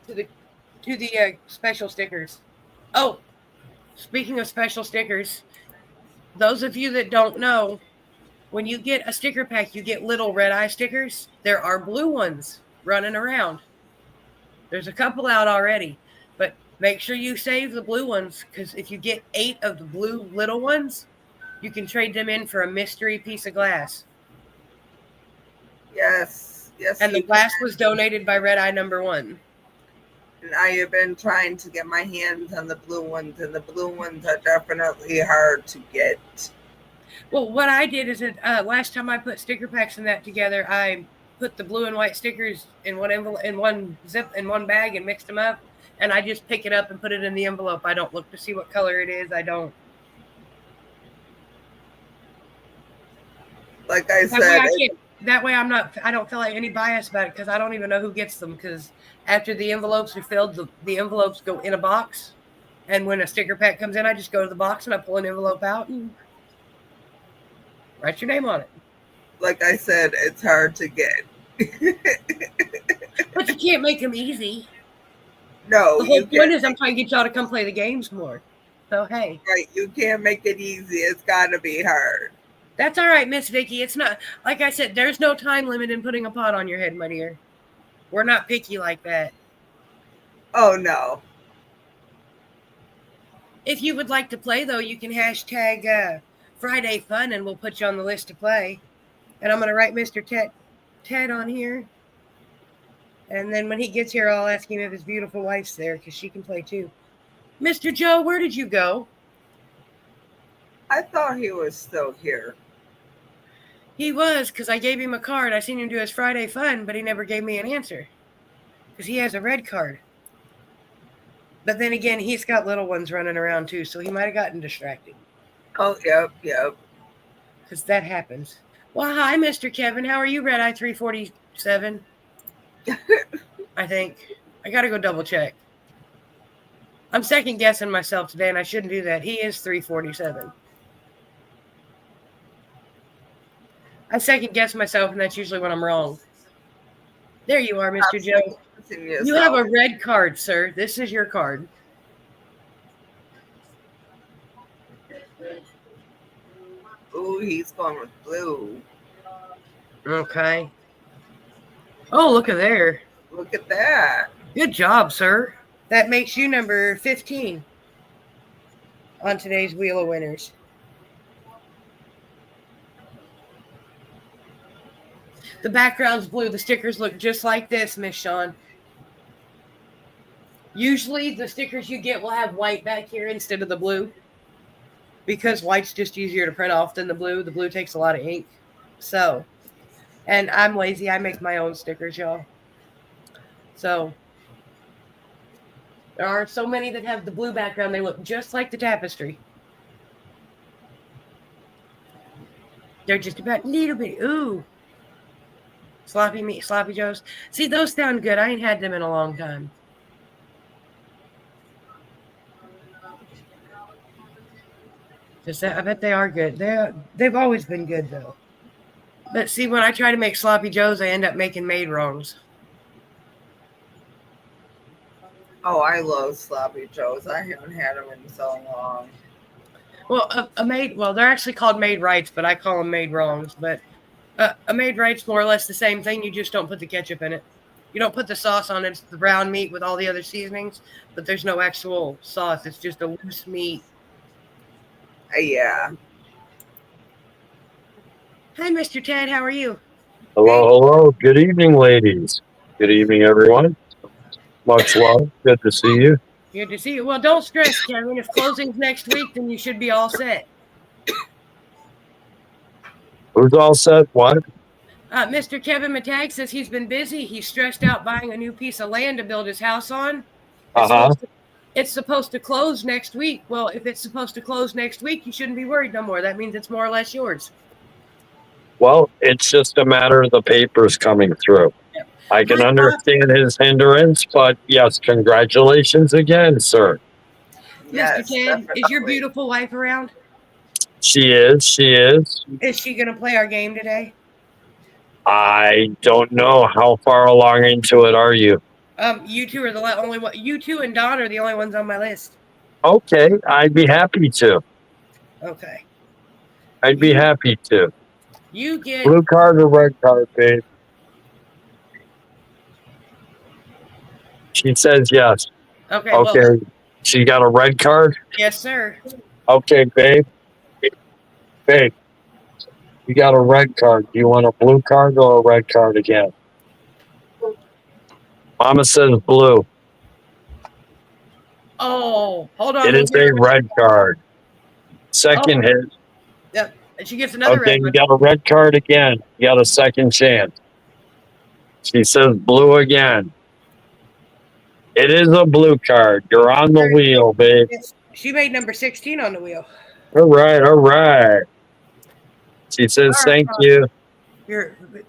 to the special stickers. Oh, speaking of special stickers, those of you that don't know, when you get a sticker pack, you get little RedEye stickers. There are blue ones running around. There's a couple out already, but make sure you save the blue ones because if you get 8 of the blue little ones, you can trade them in for a mystery piece of glass. Yes. Yes. And the glass was donated by RedEye number 1. And I have been trying to get my hands on the blue ones, and the blue ones are definitely hard to get. Well, what I did is that last time I put sticker packs and that together, I put the blue and white stickers in one envelope, in one zip, in one bag, and mixed them up. And I just pick it up and put it in the envelope. I don't look to see what color it is. I don't. Like I said, that way I don't feel like any bias about it because I don't even know who gets them because after the envelopes are filled, the envelopes go in a box. And when a sticker pack comes in, I just go to the box and I pull an envelope out and write your name on it. Like I said, it's hard to get. But you can't make them easy. No. The whole point is I'm trying to get y'all to come play the games more. So, hey. Right. You can't make it easy. It's got to be hard. That's all right, Miss Vicky. It's not, like I said, there's no time limit in putting a pot on your head, my dear. We're not picky like that. Oh no. If you would like to play, though, you can hashtag Friday Fun, and we'll put you on the list to play. And I'm going to write Mr. Ted on here. And then when he gets here, I'll ask him if his beautiful wife's there, because she can play too. Mr. Joe, where did you go? I thought he was still here. He was, because I gave him a card. I seen him do his Friday Fun, but he never gave me an answer. Because he has a red card. But then again, he's got little ones running around too, so he might have gotten distracted. Oh, yep. Because that happens. Well, hi, Mr. Kevin. How are you, RedEye 347? I think. I got to go double check. I'm second guessing myself today, and I shouldn't do that. He is 347. I second guess myself, and that's usually when I'm wrong. There you are, Mr. Joe. You have a red card, sir. This is your card. Ooh, he's going with blue. Okay. Oh, look at there. Look at that. Good job, sir. That makes you number 15 on today's Wheel of Winners. The background's blue. The stickers look just like this, Miss Shawn. Usually the stickers you get will have white back here instead of the blue, because white's just easier to print off than the blue. The blue takes a lot of ink. So, and I'm lazy. I make my own stickers, y'all. So, there are so many that have the blue background. They look just like the tapestry. They're just about a little bit. Ooh. Sloppy Joes. See, those sound good. I ain't had them in a long time. I bet they are good. They've always been good, though. But see, when I try to make Sloppy Joes, I end up making made wrongs. Oh, I love Sloppy Joes. I haven't had them in so long. Well, they're actually called made rights, but I call them made wrongs. But a made right's more or less the same thing. You just don't put the ketchup in it. You don't put the sauce on it. It's the brown meat with all the other seasonings, but there's no actual sauce. It's just a loose meat. Yeah. Hi, Mr. Ted. How are you? Hello. Good evening, ladies. Good evening, everyone. Much love. Good to see you. Good to see you. Well, don't stress, Kevin. If closing's next week, then you should be all set. Who's all set? What? Mr. Kevin Matag says he's been busy. He's stressed out buying a new piece of land to build his house on. It's supposed to close next week. Well, if it's supposed to close next week, you shouldn't be worried no more. That means it's more or less yours. Well, it's just a matter of the papers coming through. Yep. I can understand his hindrance, but yes, congratulations again, sir. Yes, Mr. Ted, definitely. Is your beautiful wife around? She is. Is she going to play our game today? I don't know. How far along into it are you? You two are the only one. You two and Don are the only ones on my list. Okay, I'd be happy to. Okay. I'd be happy to. You get blue card or red card, babe? She says yes. Okay. Well, she got a red card? Yes, sir. Okay, babe. Babe, you got a red card. Do you want a blue card or a red card again? Mama says blue. Oh, hold on. It is a red card. Second hit. Yep. And she gets another red card. You got a red card again. You got a second chance. She says blue again. It is a blue card. You're on the wheel, babe. She made number 16 on the wheel. All right. She says thank you.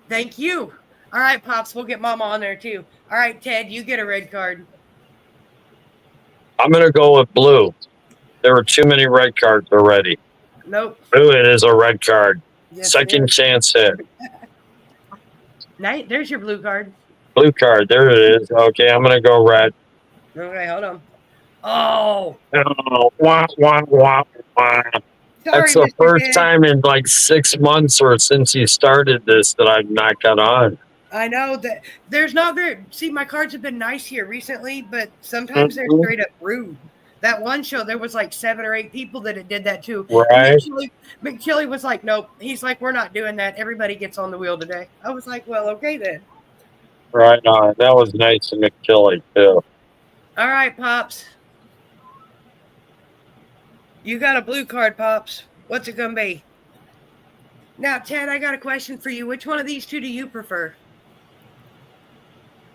Thank you. All right, Pops, we'll get Mama on there too. All right, Ted, you get a red card. I'm going to go with blue. There were too many red cards already. Nope. Blue, it is a red card. Yes, second chance hit. Night, there's your blue card. Blue card, there it is. Okay, I'm going to go red. Okay, hold on. Oh. Wah, wah, wah, wah. Sorry, That's the Mr. first Dad. time in like 6 months or since you started this that I've not got on. I know that there's not very. See, my cards have been nice here recently, but sometimes they're straight up rude. That one show, there was like 7 or 8 people that it did that too. And Right, McChilly was like, nope. He's like, we're not doing that. Everybody gets on the wheel today. I was like, well, okay then. right on. That was nice of McKilly too. All right, Pops. You got a blue card, Pops. What's it gonna be? Now, Ted, I got a question for you. Which one of these two do you prefer?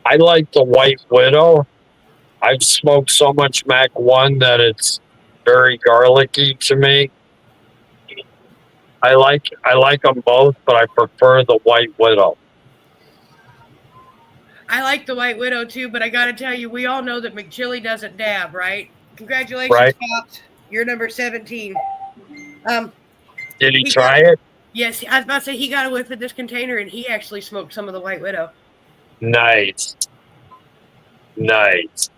I like the White Widow. I've smoked so much Mac 1 that it's very garlicky to me. I like them both, but I prefer the White Widow. I like the White Widow too, but I gotta tell you, we all know that McChilly doesn't dab, right? Congratulations, Right? Pops. You're number 17. Did he He try it? Yes, I was about to say he got a whiff of this container and he actually smoked some of the White Widow. Nice. Nice.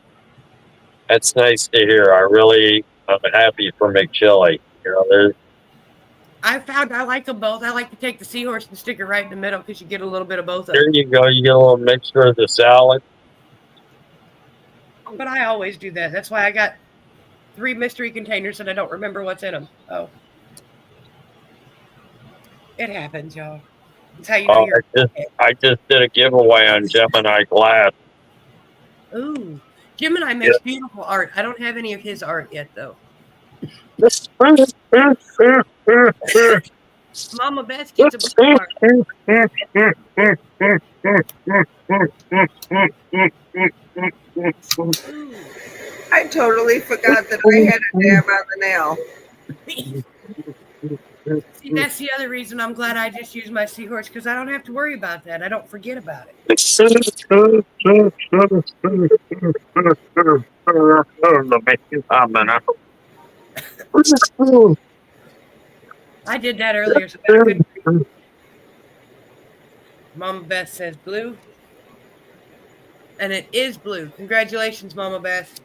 That's nice to hear. I'm happy for McChilly. You know, there's I found I like them both. I like to take the seahorse and stick it right in the middle because you get a little bit of both of there them. you go. You get a little mixture of the salad. But I always do that. That's why I got 3 mystery containers and I don't remember what's in them. Oh. It happens, y'all. That's how you know Oh, you're I just did a giveaway on Gemini Glass. Ooh. Gemini makes beautiful art. I don't have any of his art yet though. Mama Beth gets a blue card. I totally forgot that I had a dab on the nail. See, that's the other reason I'm glad I just used my seahorse because I don't have to worry about that. I don't forget about it. I did that earlier, so I couldn't. Mama Beth says blue. And it is blue. Congratulations, Mama Beth.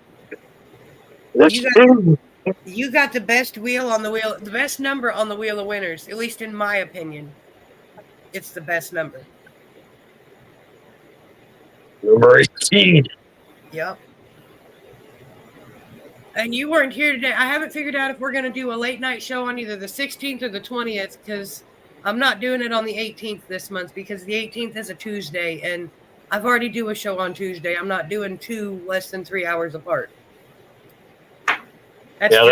You got the best wheel on the wheel, the best number on the wheel of winners, at least in my opinion. It's the best number. Number 18. Yep. And you weren't here today. I haven't figured out if we're going to do a late night show on either the 16th or the 20th because I'm not doing it on the 18th this month because the 18th is a Tuesday and I've already do a show on Tuesday. I'm not doing 2 less than 3 hours apart. That's a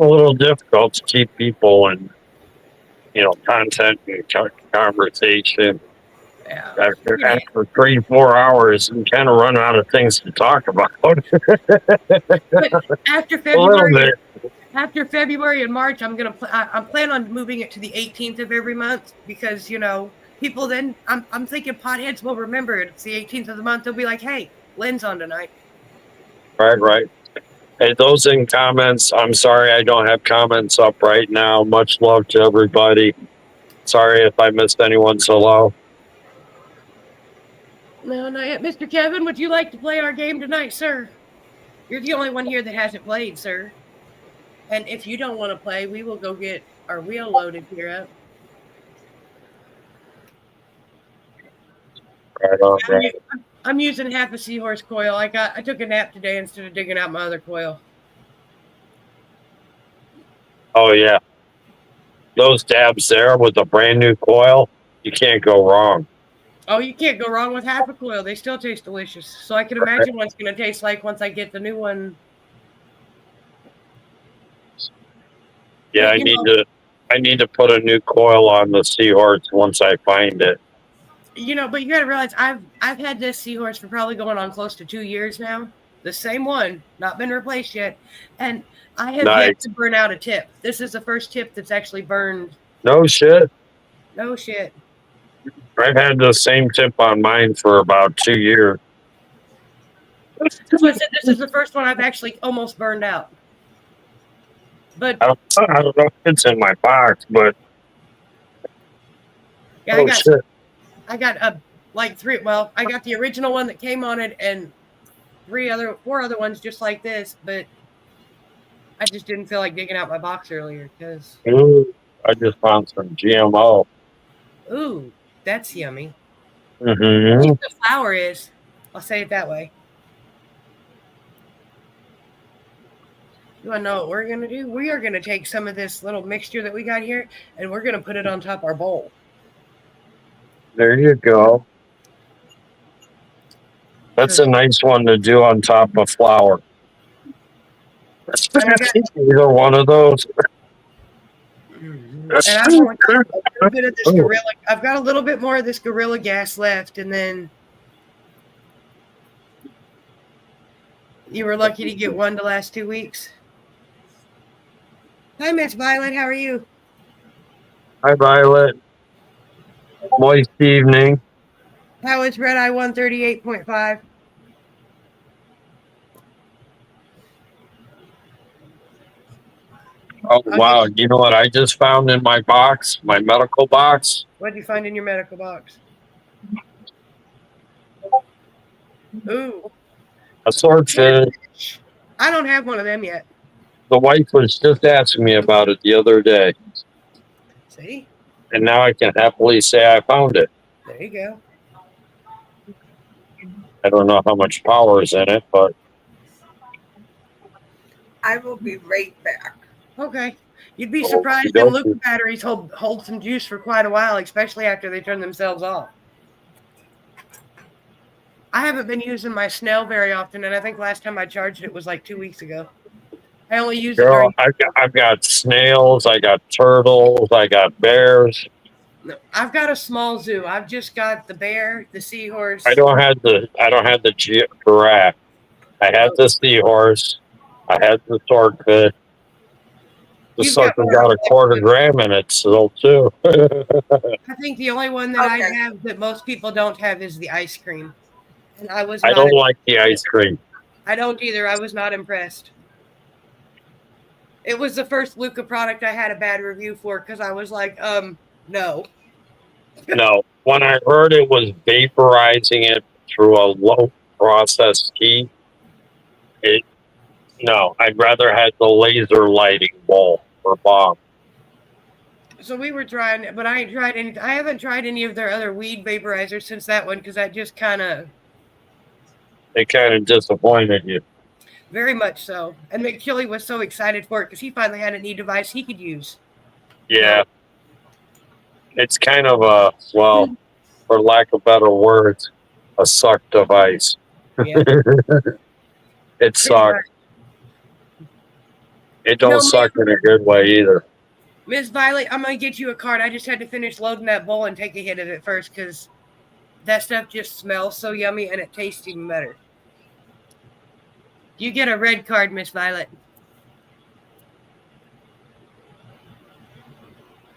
little difficult to keep people in, content and conversation. Yeah. After 3-4 hours, you kind of run out of things to talk about. But after February and March, I'm planning on moving it to the 18th of every month because people then I'm thinking potheads will remember it. It's the 18th of the month. They'll be like, "Hey, Lynn's on tonight." Right. Hey, those in comments. I'm sorry I don't have comments up right now. Much love to everybody. Sorry if I missed anyone so low. No, not yet. Mr. Kevin, would you like to play our game tonight, sir? You're the only one here that hasn't played, sir. And if you don't want to play, we will go get our wheel loaded here up. Right on, right. I'm using half a seahorse coil. I took a nap today instead of digging out my other coil. Oh yeah. Those dabs there with a brand new coil, you can't go wrong. Oh, you can't go wrong with half a coil. They still taste delicious. So I can imagine what it's going to taste like once I get the new one. Yeah, I need to put a new coil on the seahorse once I find it. But you got to realize I've had this seahorse for probably going on close to 2 years now. The same one, not been replaced yet. And I have yet to burn out a tip. This is the first tip that's actually burned. No shit. No shit. I've had the same tip on mine for about 2 years. That's why I said this is the first one I've actually almost burned out. But I don't know if it's in my box, but yeah, I got like 3. Well, I got the original one that came on it and 4 other ones just like this. But I just didn't feel like digging out my box earlier because, Ooh, I just found some GMO. ooh, that's yummy. Mm-hmm. At least the flour is. I'll say it that way. You want to know what we're going to do? We are going to take some of this little mixture that we got here and we're going to put it on top of our bowl. There you go. That's a nice one to do on top of flour. And I got, Either one of those. and I'm going to a little bit of this gorilla. I've got a little bit more of this gorilla gas left, and then you were lucky to get one to last 2 weeks. Hi, Miss Violet. How are you? Hi, Violet. Moist evening. How is RedEye 138.5? Oh, wow. You know what I just found in my box, my medical box? What did you find in your medical box? Ooh. A swordfish. I don't have one of them yet. The wife was just asking me about it the other day. See? And now I can happily say I found it. There you go. I don't know how much power is in it, but I will be right back. Okay. You'd be surprised them lithium batteries hold some juice for quite a while, especially after they turn themselves off. I haven't been using my Snell very often, and I think last time I charged it was like 2 weeks ago. I only use it during... I've got snails, I got turtles, I got bears. No, I've got a small zoo. I've just got the bear, the seahorse. I don't have the giraffe. I had the seahorse. I had the swordfish. The sucker got a quarter gram in it still too. I think the only one that I have that most people don't have is the ice cream. And I don't like the ice cream. I don't either. I was not impressed. It was the first Luca product I had a bad review for because I was like, no. No. When I heard it was vaporizing it through a low process heat, no, I'd rather have the laser lighting bowl or bomb. So we were trying, but I haven't tried any of their other weed vaporizers since that one because that just It kind of disappointed you. Very much so. And McKilly was so excited for it because he finally had a neat device he could use. Yeah. It's kind of a, well, for lack of better words, a suck device. Yeah. It sucks. It don't suck in a good way either. Miss Violet, I'm going to get you a card. I just had to finish loading that bowl and take a hit of it first because that stuff just smells so yummy and it tastes even better. You get a red card, Miss Violet.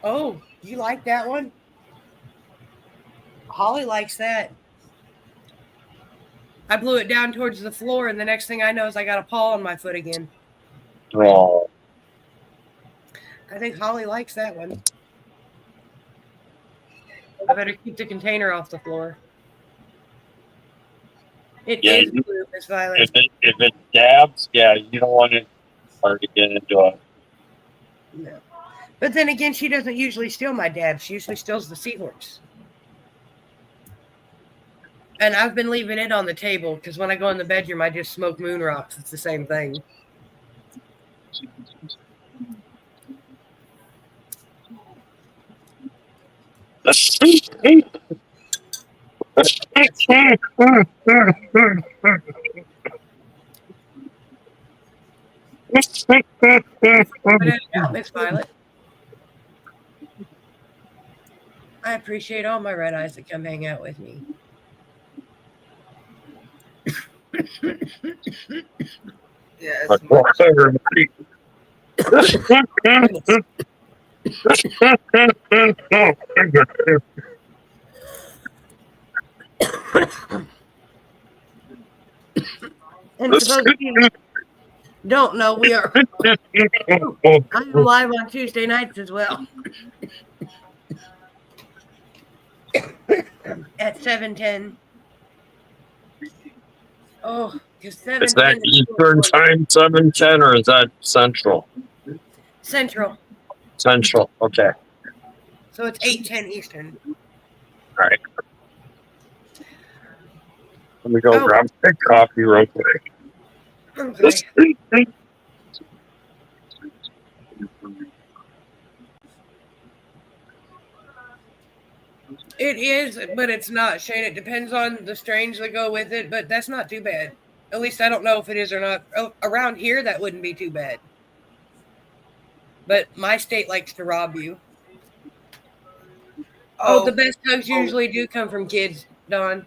Oh, you like that one? Holly likes that. I blew it down towards the floor, and the next thing I know is I got a paw on my foot again. Oh. I think Holly likes that one. I better keep the container off the floor. It is blue, Miss Violet. If it dabs, yeah, you don't want it hard to get into it. No. But then again, she doesn't usually steal my dab. She usually steals the seahorse. And I've been leaving it on the table because when I go in the bedroom, I just smoke moon rocks. It's the same thing. Miss Violet. I appreciate all my red eyes that come hang out with me. Yes. And for those of you who don't know, we are I'm live on Tuesday nights as well. At 7:10. Oh, Because Is that Eastern time, 7:10, or is that Central? Central. Central. Okay. So it's 8:10 Eastern. All right. Let me go Oh. grab a coffee real quick. Okay. It is, but it's not, Shane. It depends on the strains that go with it, but that's not too bad. At least I don't know if it is or not. Around here, that wouldn't be too bad. But my state likes to rob you. Oh, the best hugs usually do come from kids, Don.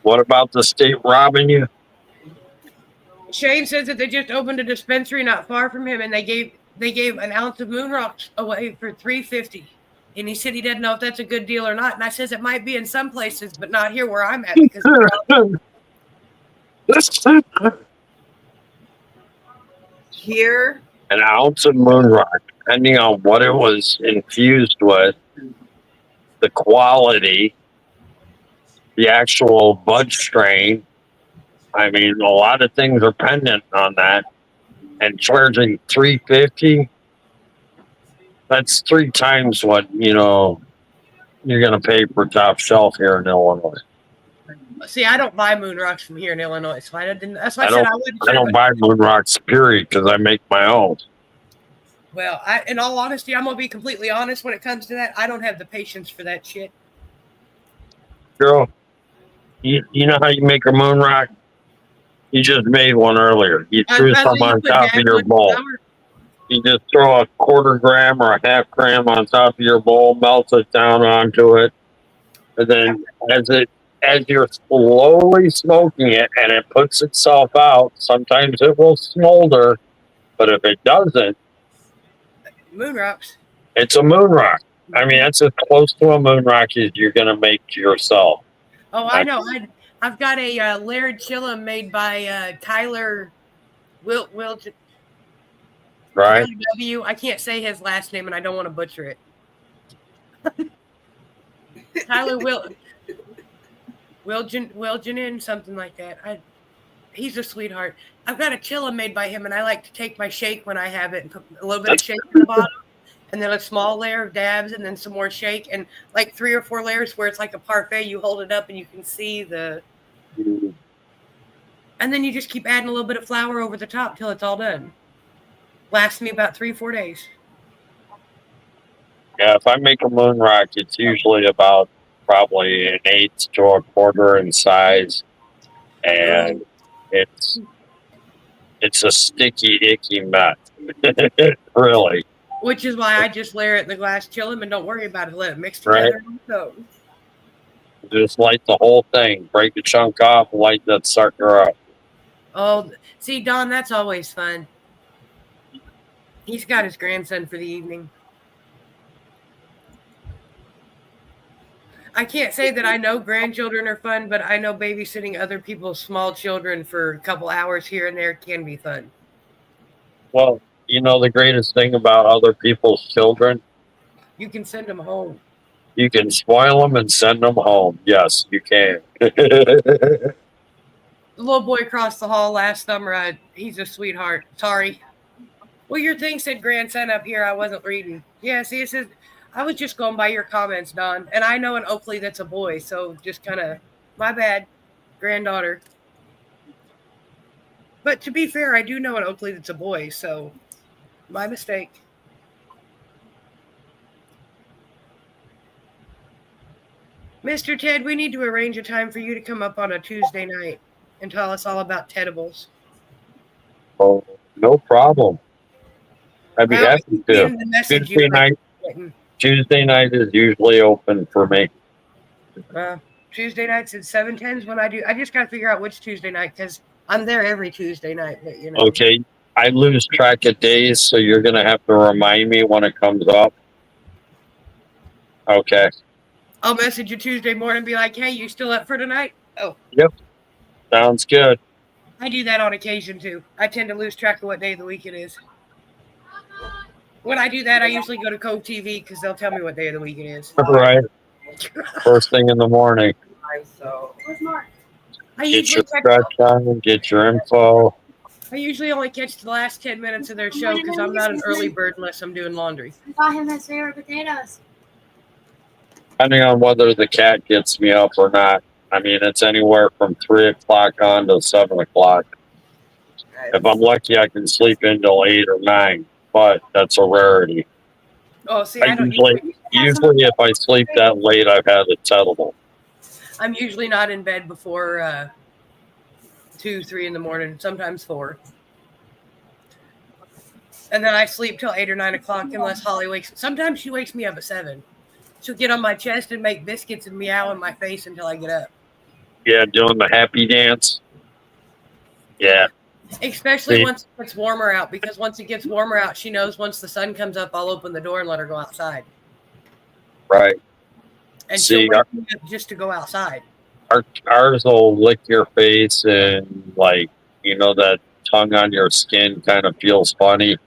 What about the state robbing you? Shane says that they just opened a dispensary not far from him, and they gave an ounce of moon rocks away for $3.50. And he said he didn't know if that's a good deal or not. And I says it might be in some places, but not here where I'm at because here an ounce of moon rock, depending on what it was infused with, the quality, the actual bud strain. I mean, a lot of things are pendant on that. And charging $3.50, that's 3 times what you're going to pay for top shelf here in Illinois. see, I don't buy moon rocks from here in Illinois, so I didn't. That's why I don't, said I wouldn't. I don't buy moon rocks, period, because I make my own. Well, in all honesty, I'm gonna be completely honest when it comes to that. I don't have the patience for that shit. Girl, you know how you make a moon rock? You just made one earlier. You threw some on top of your bowl. You just throw a 1/4 gram or a 1/2 gram on top of your bowl, melt it down onto it, and then as you're slowly smoking it and it puts itself out, sometimes it will smolder, but if it doesn't, moon rocks. It's a moon rock. I mean, that's as close to a moon rock as you're gonna make yourself. Oh, I know. I've got a Laird Chillum made by Tyler Wilgen. Right. W. I can't say his last name, and I don't want to butcher it. Tyler Wilgenin, something like that. He's a sweetheart. I've got a Chillum made by him, and I like to take my shake when I have it and put a little bit of shake in the bottom, and then a small layer of dabs, and then some more shake, and like 3 or 4 layers where it's like a parfait. You hold it up, and you can see the... And then you just keep adding a little bit of flour over the top till it's all done. Lasts me about 3-4 days. Yeah, if I make a moon rock, it's usually about probably an 1/8 to a 1/4 in size, and it's a sticky, icky mess. Really. Which is why I just layer it in the glass Chillum and don't worry about it. Let it mix together. Right. So. Just light the whole thing. Break the chunk off, light that sucker up. Oh, see, Don, that's always fun. He's got his grandson for the evening. I can't say that I know grandchildren are fun, but I know babysitting other people's small children for a couple hours here and there can be fun. Well, the greatest thing about other people's children? You can send them home. You can spoil them and send them home. Yes, you can. The little boy across the hall last summer, he's a sweetheart. Sorry. Well, your thing said grandson up here. I wasn't reading. Yeah, see, it says, I was just going by your comments, Don. And I know in Oakley that's a boy, so just kind of, my bad, granddaughter. But to be fair, I do know in Oakley that's a boy, so my mistake. Mr. Ted, we need to arrange a time for you to come up on a Tuesday night and tell us all about Tedibles. Oh, no problem. I'd be happy to. Tuesday night is usually open for me. Tuesday nights at 7:10 when I do. I just got to figure out which Tuesday night because I'm there every Tuesday night. But, Okay. I lose track of days, so you're going to have to remind me when it comes up. Okay. I'll message you Tuesday morning and be like, hey, you still up for tonight? Oh. Yep. Sounds good. I do that on occasion, too. I tend to lose track of what day of the week it is. When I do that, I usually go to Cove TV because they'll tell me what day of the week it is. Right. First thing in the morning. So I Get usually your catch, stretch on, get your info. I usually only catch the last 10 minutes of their show because I'm not an early bird unless I'm doing laundry. Buy him his favorite potatoes. Depending on whether the cat gets me up or not. I mean, it's anywhere from 3 o'clock on to 7 o'clock. If I'm lucky, I can sleep until 8 or 9, but that's a rarity. Oh, see, I I don't usually if I sleep that late, I've had it settled. I'm usually not in bed before 2, 3 in the morning, sometimes 4. And then I sleep till 8 or 9 o'clock unless Holly wakes. Sometimes she wakes me up at 7. She'll get on my chest and make biscuits and meow in my face until I get up. Yeah, doing the happy dance. Yeah. Especially See? once it gets warmer out, because once it gets warmer out, she knows once the sun comes up, I'll open the door and let her go outside. Right. And See, she'll wake me up just to go outside. Ours will lick your face and, like, that tongue on your skin kind of feels funny.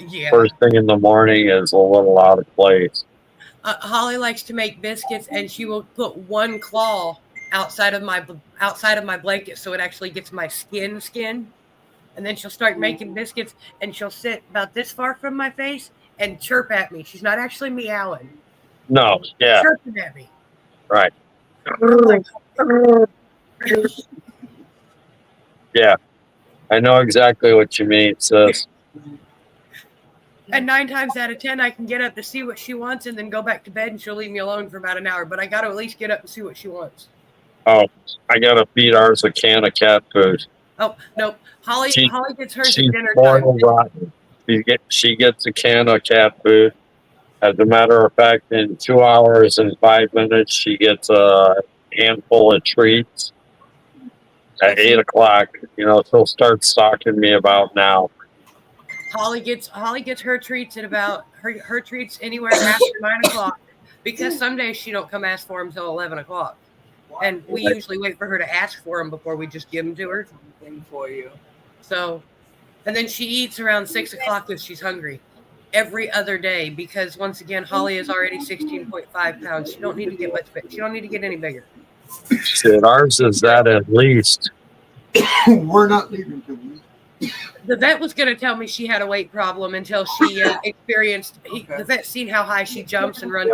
Yeah. First thing in the morning is a little out of place. Holly likes to make biscuits, and she will put one claw outside of my blanket so it actually gets my skin. And then she'll start making biscuits, and she'll sit about this far from my face and chirp at me. She's not actually meowing. No, yeah, Chirping at me. right. I'm like, Yeah, I know exactly what you mean, sis. and 9 times out of 10, I can get up to see what she wants and then go back to bed, and she'll leave me alone for about an hour. But I got to at least get up and see what she wants. Oh, I gotta feed ours a can of cat food. Oh, no. Holly gets hers at She's dinner born time. rotten. She gets a can of cat food. As a matter of fact, in 2 hours and 5 minutes, she gets a handful of treats. At 8 o'clock, she'll start stalking me about now. Holly gets her treats at about her treats anywhere after 9 o'clock, because some days she don't come ask for them until 11 o'clock. And we usually wait for her to ask for them before we just give them to her. For you. So, and then she eats around 6 o'clock if she's hungry. Every other day, because once again, Holly is already 16.5 pounds. She don't need to get much bigger. She don't need to get any bigger. Shit, ours is that at least. We're not leaving till we. The vet was going to tell me she had a weight problem until she experienced. The vet seen how high she jumps and runs.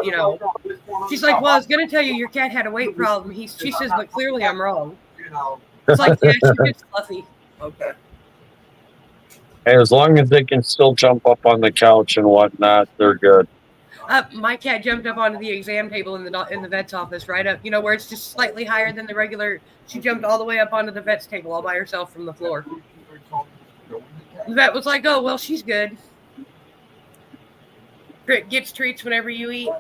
She's like, "Well, I was going to tell you your cat had a weight problem." She says, "But clearly I'm wrong." It's like, yeah, she gets fluffy. Okay. Hey, as long as they can still jump up on the couch and whatnot, they're good. My cat jumped up onto the exam table in the vet's office, right up, where it's just slightly higher than the regular. She jumped all the way up onto the vet's table all by herself from the floor. The vet was like, "Oh, well, she's good. Gets treats whenever you eat."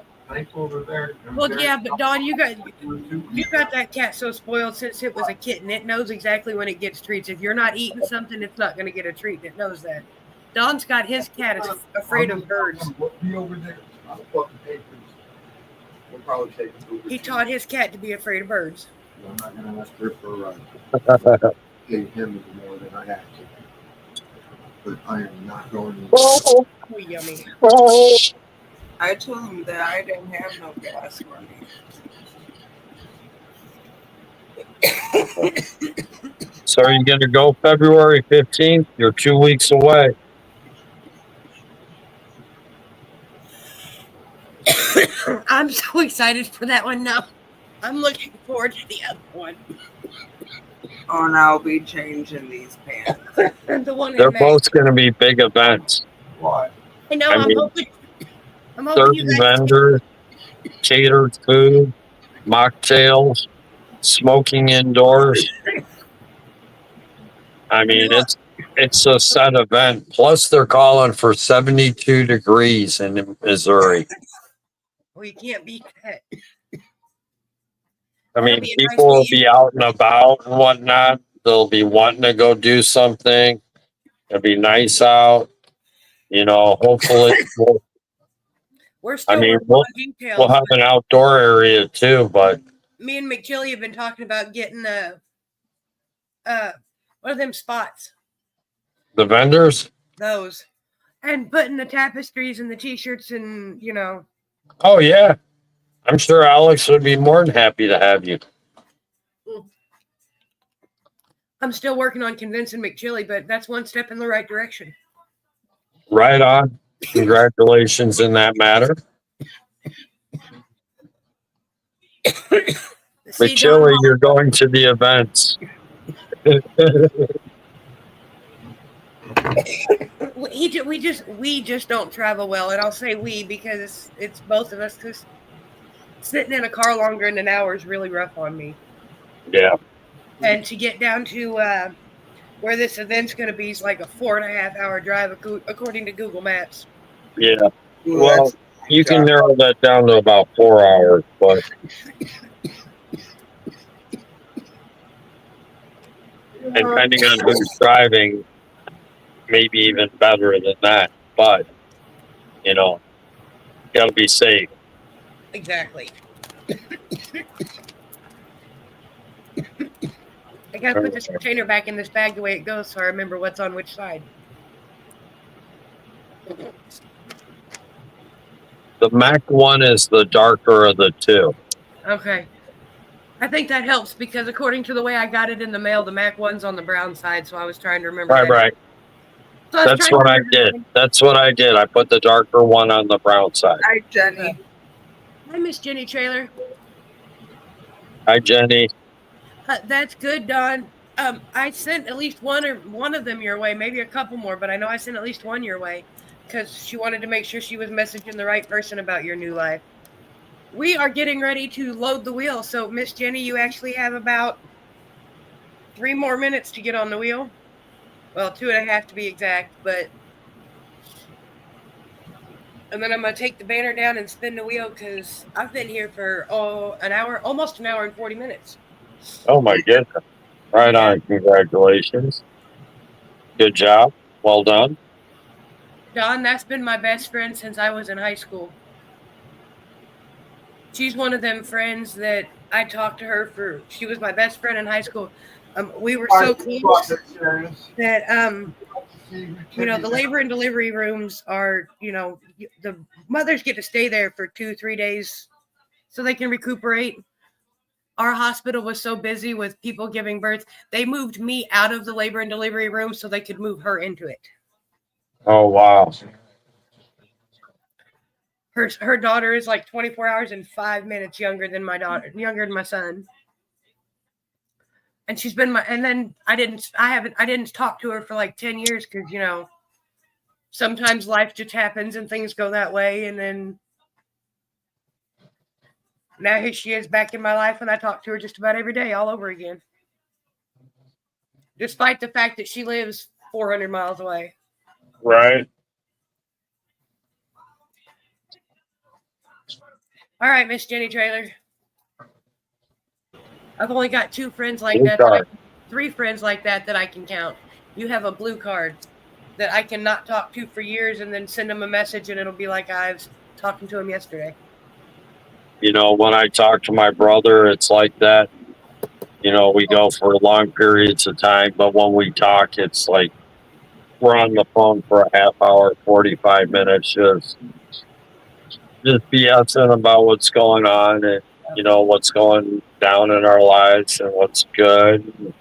Well, yeah, but Dawn, you got that cat so spoiled since it was a kitten. It knows exactly when it gets treats. If you're not eating something, it's not going to get a treat. It knows that. Don's got his cat is afraid of birds. He taught his cat to be afraid of birds. I'm not going to ask her for a ride. Pay him more than I have to. But I am not going to. Oh, yummy. I told him that I didn't have no gas money. So are you going to go February 15th? You're 2 weeks away. I'm so excited for that one now. I'm looking forward to the other one. Oh, and I'll be changing these pants. The one They're both going to be big events. Why? I know. I mean, I'm hoping you 30 guys. vendors, catered food, mocktails, smoking indoors. I mean, it's a set event. Plus, they're calling for 72 degrees in Missouri. Well, you can't beat that. I That'll mean, be a nice people will meeting. be out and about and whatnot. They'll be wanting to go do something. It'll be nice out. Hopefully, We're still I mean, working on details. we'll have an outdoor area too, but Me and McChilly have been talking about getting one of them spots. the vendors. Those. And putting the tapestries and the t-shirts and, Oh yeah, I'm sure Alex would be more than happy to have you. I'm still working on convincing McChilly, but that's one step in the right direction. Right on. Congratulations in that matter. See, McChilly, you're going to the events. we just don't travel well, and I'll say we because it's both of us. Because sitting in a car longer than an hour is really rough on me. Yeah. And to get down to where this event's going to be is like a 4.5 hour drive, according to Google Maps. Yeah. Ooh, Well, that's- you can narrow that down to about 4 hours, but depending on who's driving, maybe even better than that. But, you know, got to be safe. Exactly. I got to put this container back in this bag the way it goes so I remember what's on which side. The Mac 1 is the darker of the two. Okay. I think that helps because according to the way I got it in the mail, the Mac 1's on the brown side, so I was trying to remember that. Right. So That's what I did. I put the darker one on the brown side. Hi, Jenny. Hi, Miss Jenny Trailer. Hi, Jenny. That's good, Don. I sent at least one of them your way, maybe a couple more, but I know I sent at least one your way because she wanted to make sure she was messaging the right person about your new life. We are getting ready to load the wheel, so Miss Jenny, you actually have about 3 more minutes to get on the wheel. Well, 2.5 to be exact, but. And then I'm going to take the banner down and spin the wheel because I've been here for an hour, almost an hour and 40 minutes. Oh, my goodness. Right on. Congratulations. Good job. Well done. Dawn, that's been my best friend since I was in high school. She's one of them friends that I talked to her for. She was my best friend in high school. We were so close that the labor and delivery rooms are, the mothers get to stay there for 2-3 days so they can recuperate. Our hospital was so busy with people giving birth, they moved me out of the labor and delivery room so they could move her into it. Oh, wow. Her daughter is like 24 hours and 5 minutes younger than my daughter, younger than my son. And she's been and then I didn't talk to her for like 10 years because, sometimes life just happens and things go that way. And then now here she is back in my life and I talk to her just about every day all over again. Despite the fact that she lives 400 miles away. Right. All right, Miss Jenny Trailer. I've only got 2 friends like Blue that. card. 3 friends like that I can count. You have a blue card that I can not talk to for years and then send them a message and it'll be like I was talking to him yesterday. When I talk to my brother, it's like that. We go for long periods of time, but when we talk, it's like we're on the phone for a half hour, 45 minutes, just BSing about what's going on and, what's going down in our lives and what's good.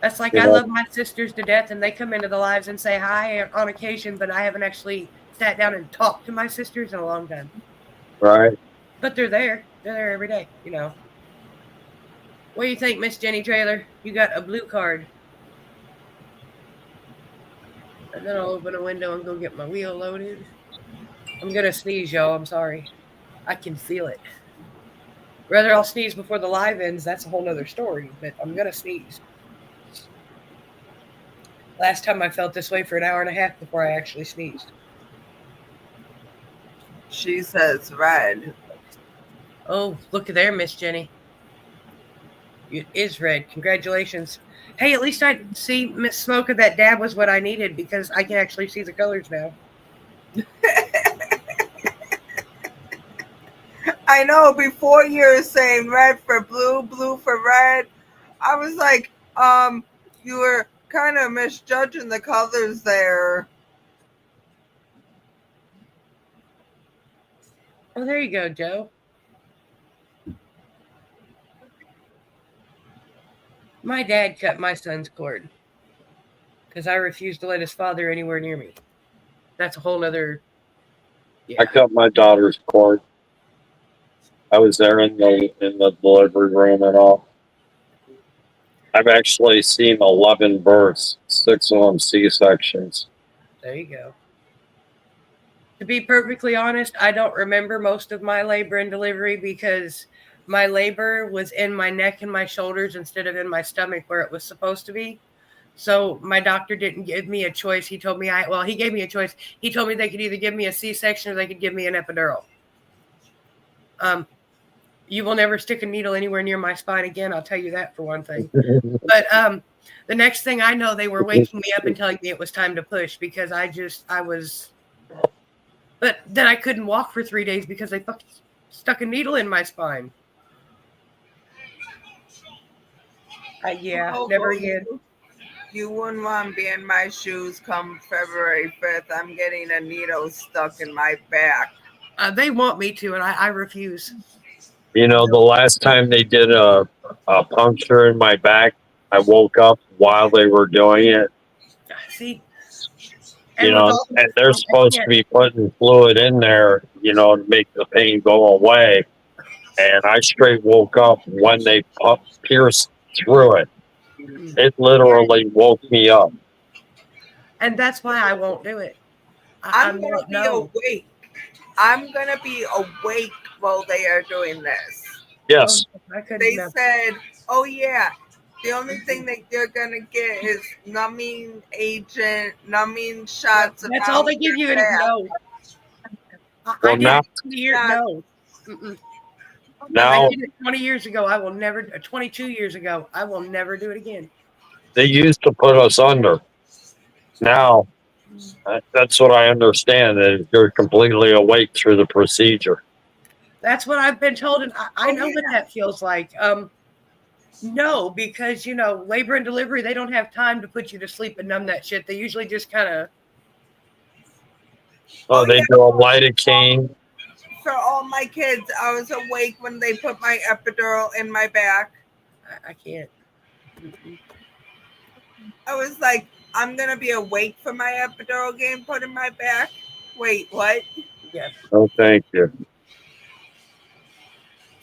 That's like I love my sisters to death and they come into the lives and say hi on occasion, but I haven't actually sat down and talked to my sisters in a long time. Right. But they're there. They're there every day, What do you think, Miss Jenny Trailer? You got a blue card. And then I'll open a window and go get my wheel loaded. I'm going to sneeze, y'all. I'm sorry. I can feel it. Whether I'll sneeze before the live ends, that's a whole nother story, but I'm going to sneeze. Last time I felt this way for an hour and a half before I actually sneezed. She says red. Oh, look at there, Miss Jenny. It is red. Congratulations. Hey, at least I see, Miss Smoker, that dab was what I needed because I can actually see the colors now. I know, before you were saying red for blue, blue for red. I was like, you were kind of misjudging the colors there. Oh, there you go, Joe. My dad cut my son's cord because I refused to let his father anywhere near me. That's a whole other. I cut my daughter's cord. I was there in the delivery room and all. I've actually seen 11 births, 6 of them C-sections. There you go. To be perfectly honest, I don't remember most of my labor and delivery because my labor was in my neck and my shoulders instead of in my stomach where it was supposed to be. So my doctor didn't give me a choice. He told me he gave me a choice. He told me they could either give me a C-section or they could give me an epidural. You will never stick a needle anywhere near my spine again. I'll tell you that for one thing. But the next thing I know, they were waking me up and telling me it was time to push because I was. But then I couldn't walk for 3 days because they fucking stuck a needle in my spine. Never again. You wouldn't want to be in my shoes come February 5th. I'm getting a needle stuck in my back. They want me to, and I refuse. You know, the last time they did a puncture in my back, I woke up while they were doing it. See? And they're supposed to be putting fluid in there, to make the pain go away. And I straight woke up when they pierced through it. It literally woke me up. And that's why I won't do it. I'm going to be awake. I'm going to be awake while they are doing this. Yes. They said, oh, yeah, the only thing that they're going to get is numbing shots. That's all they give you. No. Well, now, no. Now, I did it 20 years ago. 22 years ago. I will never do it again. They used to put us under. Now, that's what I understand, that you're completely awake through the procedure. That's what I've been told, and I know what that feels like. No, because, labor and delivery, they don't have time to put you to sleep and numb that shit. They usually just kind of... Oh, they do a lidocaine. For all my kids, I was awake when they put my epidural in my back. I can't. Mm-mm. I was like, I'm going to be awake for my epidural getting put in my back. Wait, what? Yes. Oh, thank you.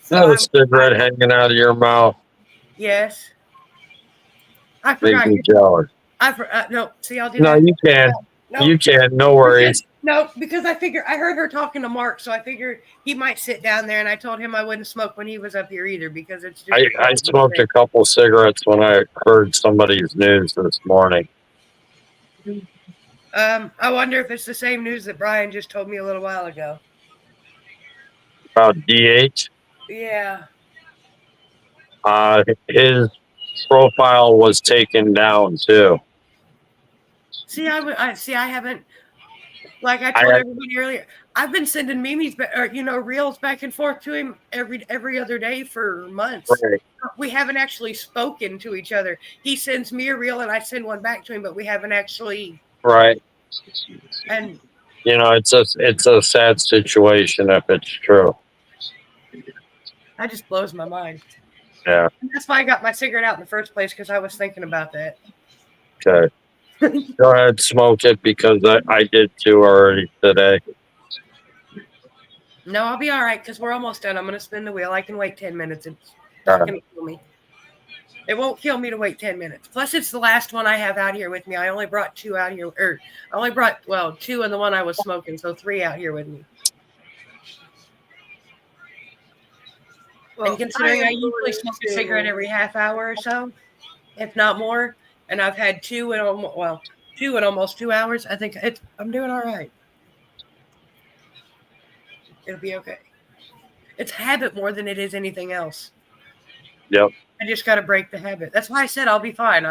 So a cigarette hanging out of your mouth. Yes. I forgot. Make me jealous. No, see, I'll do No, that. you can. No. You can. No worries. No, because I heard her talking to Mark, so I figured he might sit down there, and I told him I wouldn't smoke when he was up here either, because it's just... I smoked a couple cigarettes when I heard somebody's news this morning. I wonder if it's the same news that Brian just told me a little while ago. About DH? Yeah. His profile was taken down too. See, I haven't, like I told everybody earlier, I've been sending memes, reels back and forth to him every other day for months. Right. We haven't actually spoken to each other. He sends me a reel and I send one back to him, but we haven't actually. Right. And it's a sad situation if it's true. That just blows my mind. Yeah. And that's why I got my cigarette out in the first place, because I was thinking about that. Okay. Go ahead, smoke it, because I did too already today. No, I'll be all right, because we're almost done. I'm going to spin the wheel. I can wait 10 minutes. It's not going to kill me. It won't kill me to wait 10 minutes. Plus, it's the last one I have out here with me. I only brought 2 out here. I only brought, 2 and the one I was smoking, so 3 out here with me. Well, and considering I usually smoke a cigarette every half hour or so, if not more, and I've had 2 in almost 2 hours, I think I'm doing all right. It'll be okay. It's habit more than it is anything else. Yep. I just got to break the habit. That's why I said I'll be fine.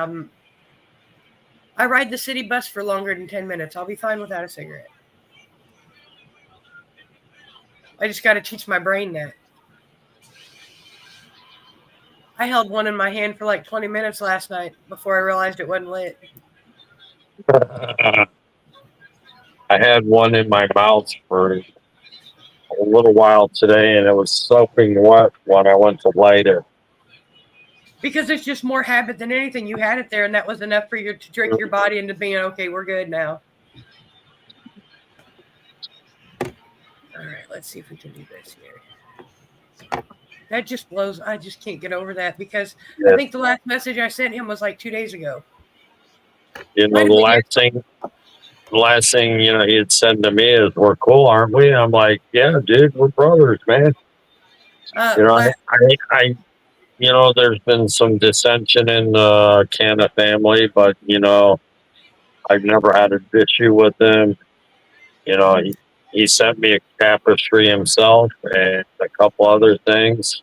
I ride the city bus for longer than 10 minutes. I'll be fine without a cigarette. I just got to teach my brain that. I held one in my hand for like 20 minutes last night before I realized it wasn't lit. I had one in my mouth for a little while today, and it was soaking wet when I went to light it. Because it's just more habit than anything. You had it there, and that was enough for you to trick your body into being okay. We're good now. All right, let's see if we can do this here. That just blows. I just can't get over that because I think the last message I sent him was like 2 days ago. You know, the last thing you know he had said to me is, "We're cool, aren't we?" I'm like, "Yeah, dude, we're brothers, man." You know, I you know, there's been some dissension in the Canna family, but you know, I've never had an issue with him. You know, he sent me a tapestry himself and a couple other things.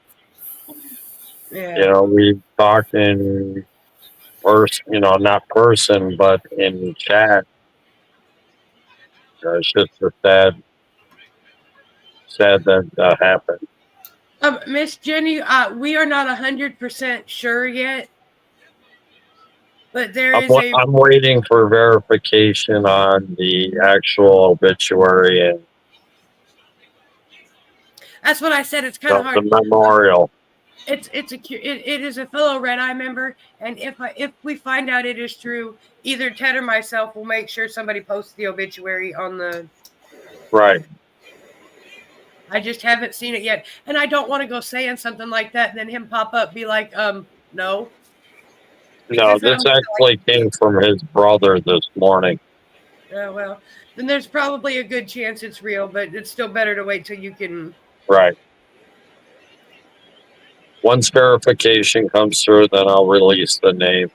Yeah. You know, we talked in person, you know, not person, but in chat. It's just a sad that happened. Miss Jenny, we are not 100% sure yet, but I'm waiting for verification on the actual obituary and that's what I said. It's kind of hard. the memorial. It is a fellow RedEye member, and if we find out it is true, either Ted or myself will make sure somebody posts the obituary on the. Right. I just haven't seen it yet, and I don't want to go saying something like that, and then him pop up, be like, no. No, this actually came from his brother this morning. Well, then there's probably a good chance it's real, but it's still better to wait till you can. Right. Once verification comes through, then I'll release the name.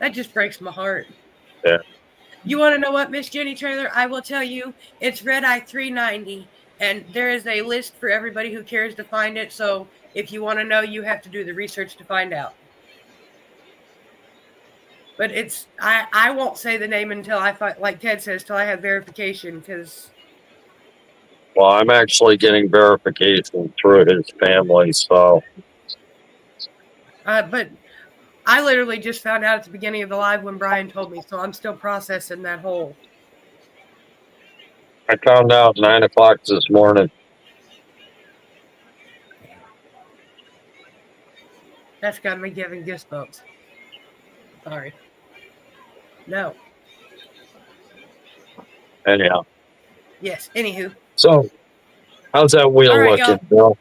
That just breaks my heart. Yeah. You want to know what, Miss Jenny Trailer? I will tell you, it's RedEye 390, and there is a list for everybody who cares to find it. So if you want to know, you have to do the research to find out. But it's I won't say the name until I find, like Ted says, till I have verification. Because well, I'm actually getting verification through his family, so. But I literally just found out at the beginning of the live when Brian told me, so I'm still processing that whole. I found out 9 o'clock this morning. That's got me giving goosebumps. Sorry. No. Anyhow. Yes. Anywho. So, how's that wheel looking, Bill?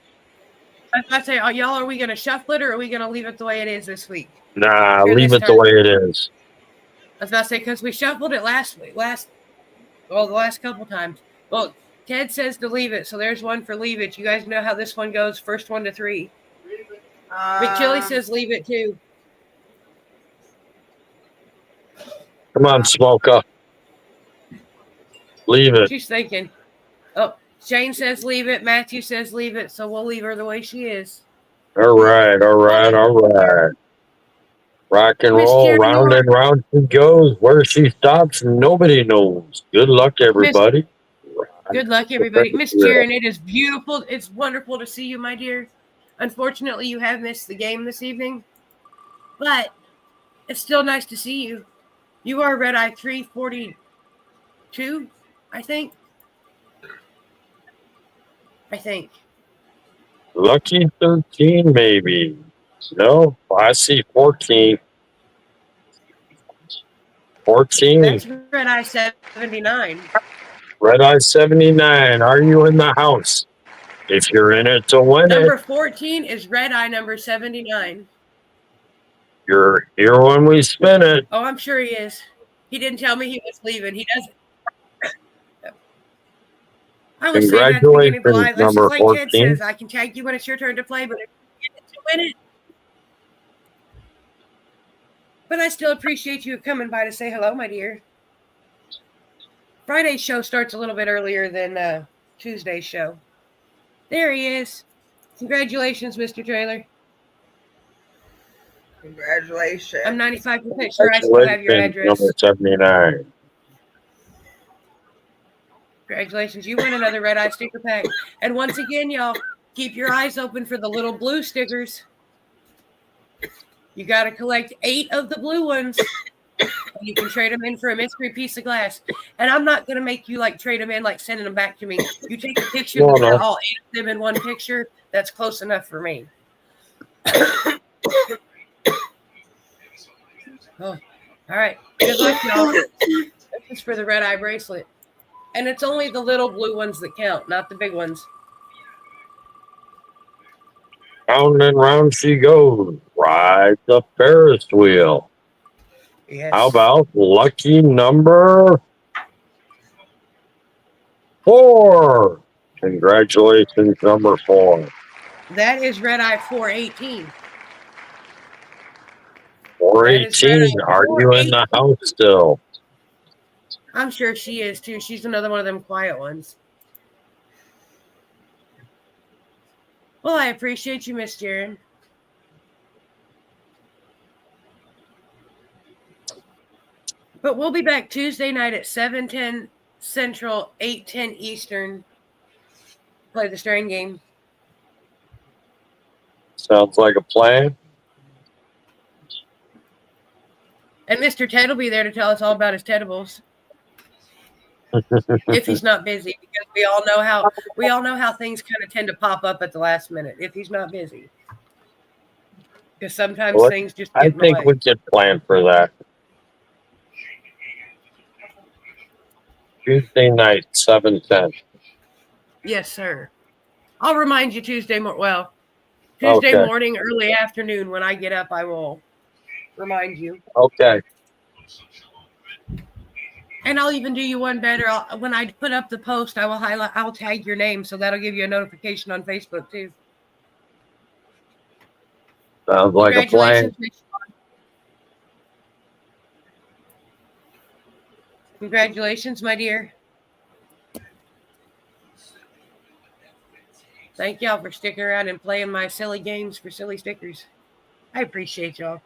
I say, y'all, are we going to shuffle it or are we going to leave it the way it is this week? Nah, leave it the way it is. I was about to say, because we shuffled it the last couple times. Well, Ted says to leave it, so there's one for leave it. You guys know how this one goes, first 1 to 3. McKilly says leave it too. Come on, Smoker. Leave it. She's thinking. Oh, Shane says leave it. Matthew says leave it. So we'll leave her the way she is. All right. Rock and roll, round and round she goes. Where she stops, nobody knows. Good luck, everybody. Good luck, everybody. Miss Karen, it is beautiful. It's wonderful to see you, my dear. Unfortunately, you have missed the game this evening, but it's still nice to see you. You are RedEye 342, I think. Lucky 13, maybe. No, I see 14. 14. That's RedEye 79. RedEye 79. Are you in the house? If you're in it to win Number 14 is RedEye number 79. You're here when we spin it. Oh, I'm sure he is. He didn't tell me he was leaving. He doesn't. I was saying at the beginning of the live, that's just like 14. Ted says, I can tag you when it's your turn to play, but if you get to win it. But I still appreciate you coming by to say hello, my dear. Friday's show starts a little bit earlier than Tuesday's show. There he is. Congratulations, Mr. Trailer. Congratulations. I'm 95% sure I still have your address. Number 79. Congratulations. You win another RedEye sticker pack. And once again, y'all, keep your eyes open for the little blue stickers. You got to collect 8 of the blue ones. And you can trade them in for a mystery piece of glass. And I'm not going to make you trade them in, sending them back to me. You take a picture of all 8 of them in one picture. That's close enough for me. Oh, all right. Good luck, y'all. This is for the RedEye bracelet. And it's only the little blue ones that count, not the big ones. Round and round she goes. Ride the Ferris wheel. Yes. How about lucky number 4? Congratulations, number 4. That is RedEye 418. 418. Are you in the house still? I'm sure she is too. She's another one of them quiet ones. Well, I appreciate you, Miss Jaren. But we'll be back Tuesday night at 7:10 Central, 8:10 Eastern. Play the Strain game. Sounds like a plan. And Mr. Ted will be there to tell us all about his Tedibles. If he's not busy, because we all know how things kind of tend to pop up at the last minute. If he's not busy, because sometimes things just get I in the think way. we could plan for that. Tuesday night, 7:10. Yes, sir. I'll remind you Tuesday morning, early afternoon when I get up. I will remind you. Okay. And I'll even do you one better. When I put up the post, I'll tag your name, so that'll give you a notification on Facebook too. Sounds like a plan. Congratulations, my dear. Thank y'all for sticking around and playing my silly games for silly stickers. I appreciate y'all.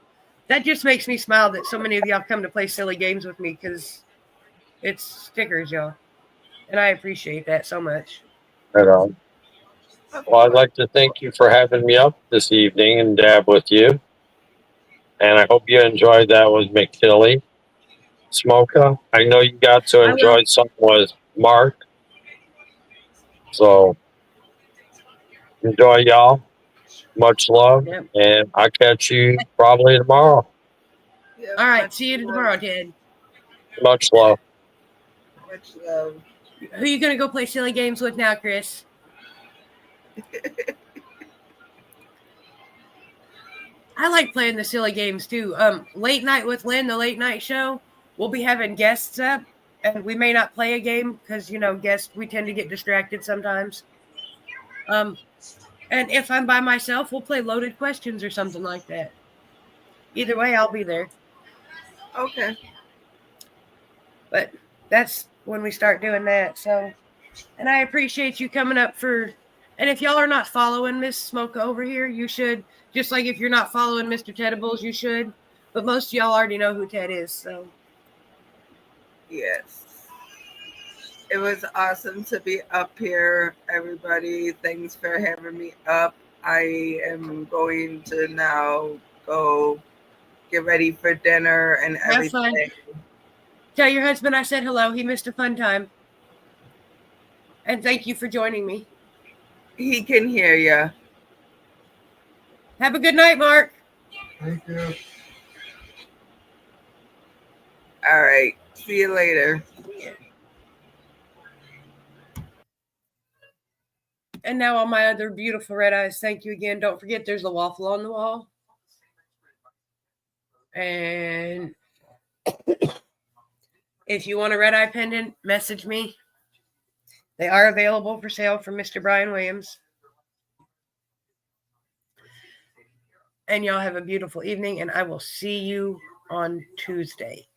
That just makes me smile that so many of y'all come to play silly games with me because it's stickers, y'all. And I appreciate that so much. Right on. Well, I'd like to thank you for having me up this evening and dab with you. And I hope you enjoyed that with McKilly. Smoka, I know you got to enjoy something with Mark. So enjoy, y'all. Much love. Yep. And I'll catch you probably tomorrow. Yeah, All right. See you tomorrow, Ted. Much love. Much love. Who are you going to go play silly games with now, Chris? I like playing the silly games too. Late night with Lynn, the late night show, we'll be having guests up, and we may not play a game because guests, we tend to get distracted sometimes. And if I'm by myself, we'll play loaded questions or something like that. Either way, I'll be there. Okay. But that's when we start doing that. So, and I appreciate you coming up for. And if y'all are not following Miss Smoke over here, you should. Just like if you're not following Mr. Tedibles, you should. But most of y'all already know who Ted is. So. Yes. It was awesome to be up here, everybody. Thanks for having me up. I am going to now go get ready for dinner and everything. Have fun. Tell your husband I said hello. He missed a fun time. And thank you for joining me. He can hear you. Have a good night, Mark. Thank you. All right. See you later. And now all my other beautiful red eyes, thank you again. Don't forget there's a waffle on the wall. And if you want a red eye pendant, message me. They are available for sale from Mr. Brian Williams. And y'all have a beautiful evening, and I will see you on Tuesday.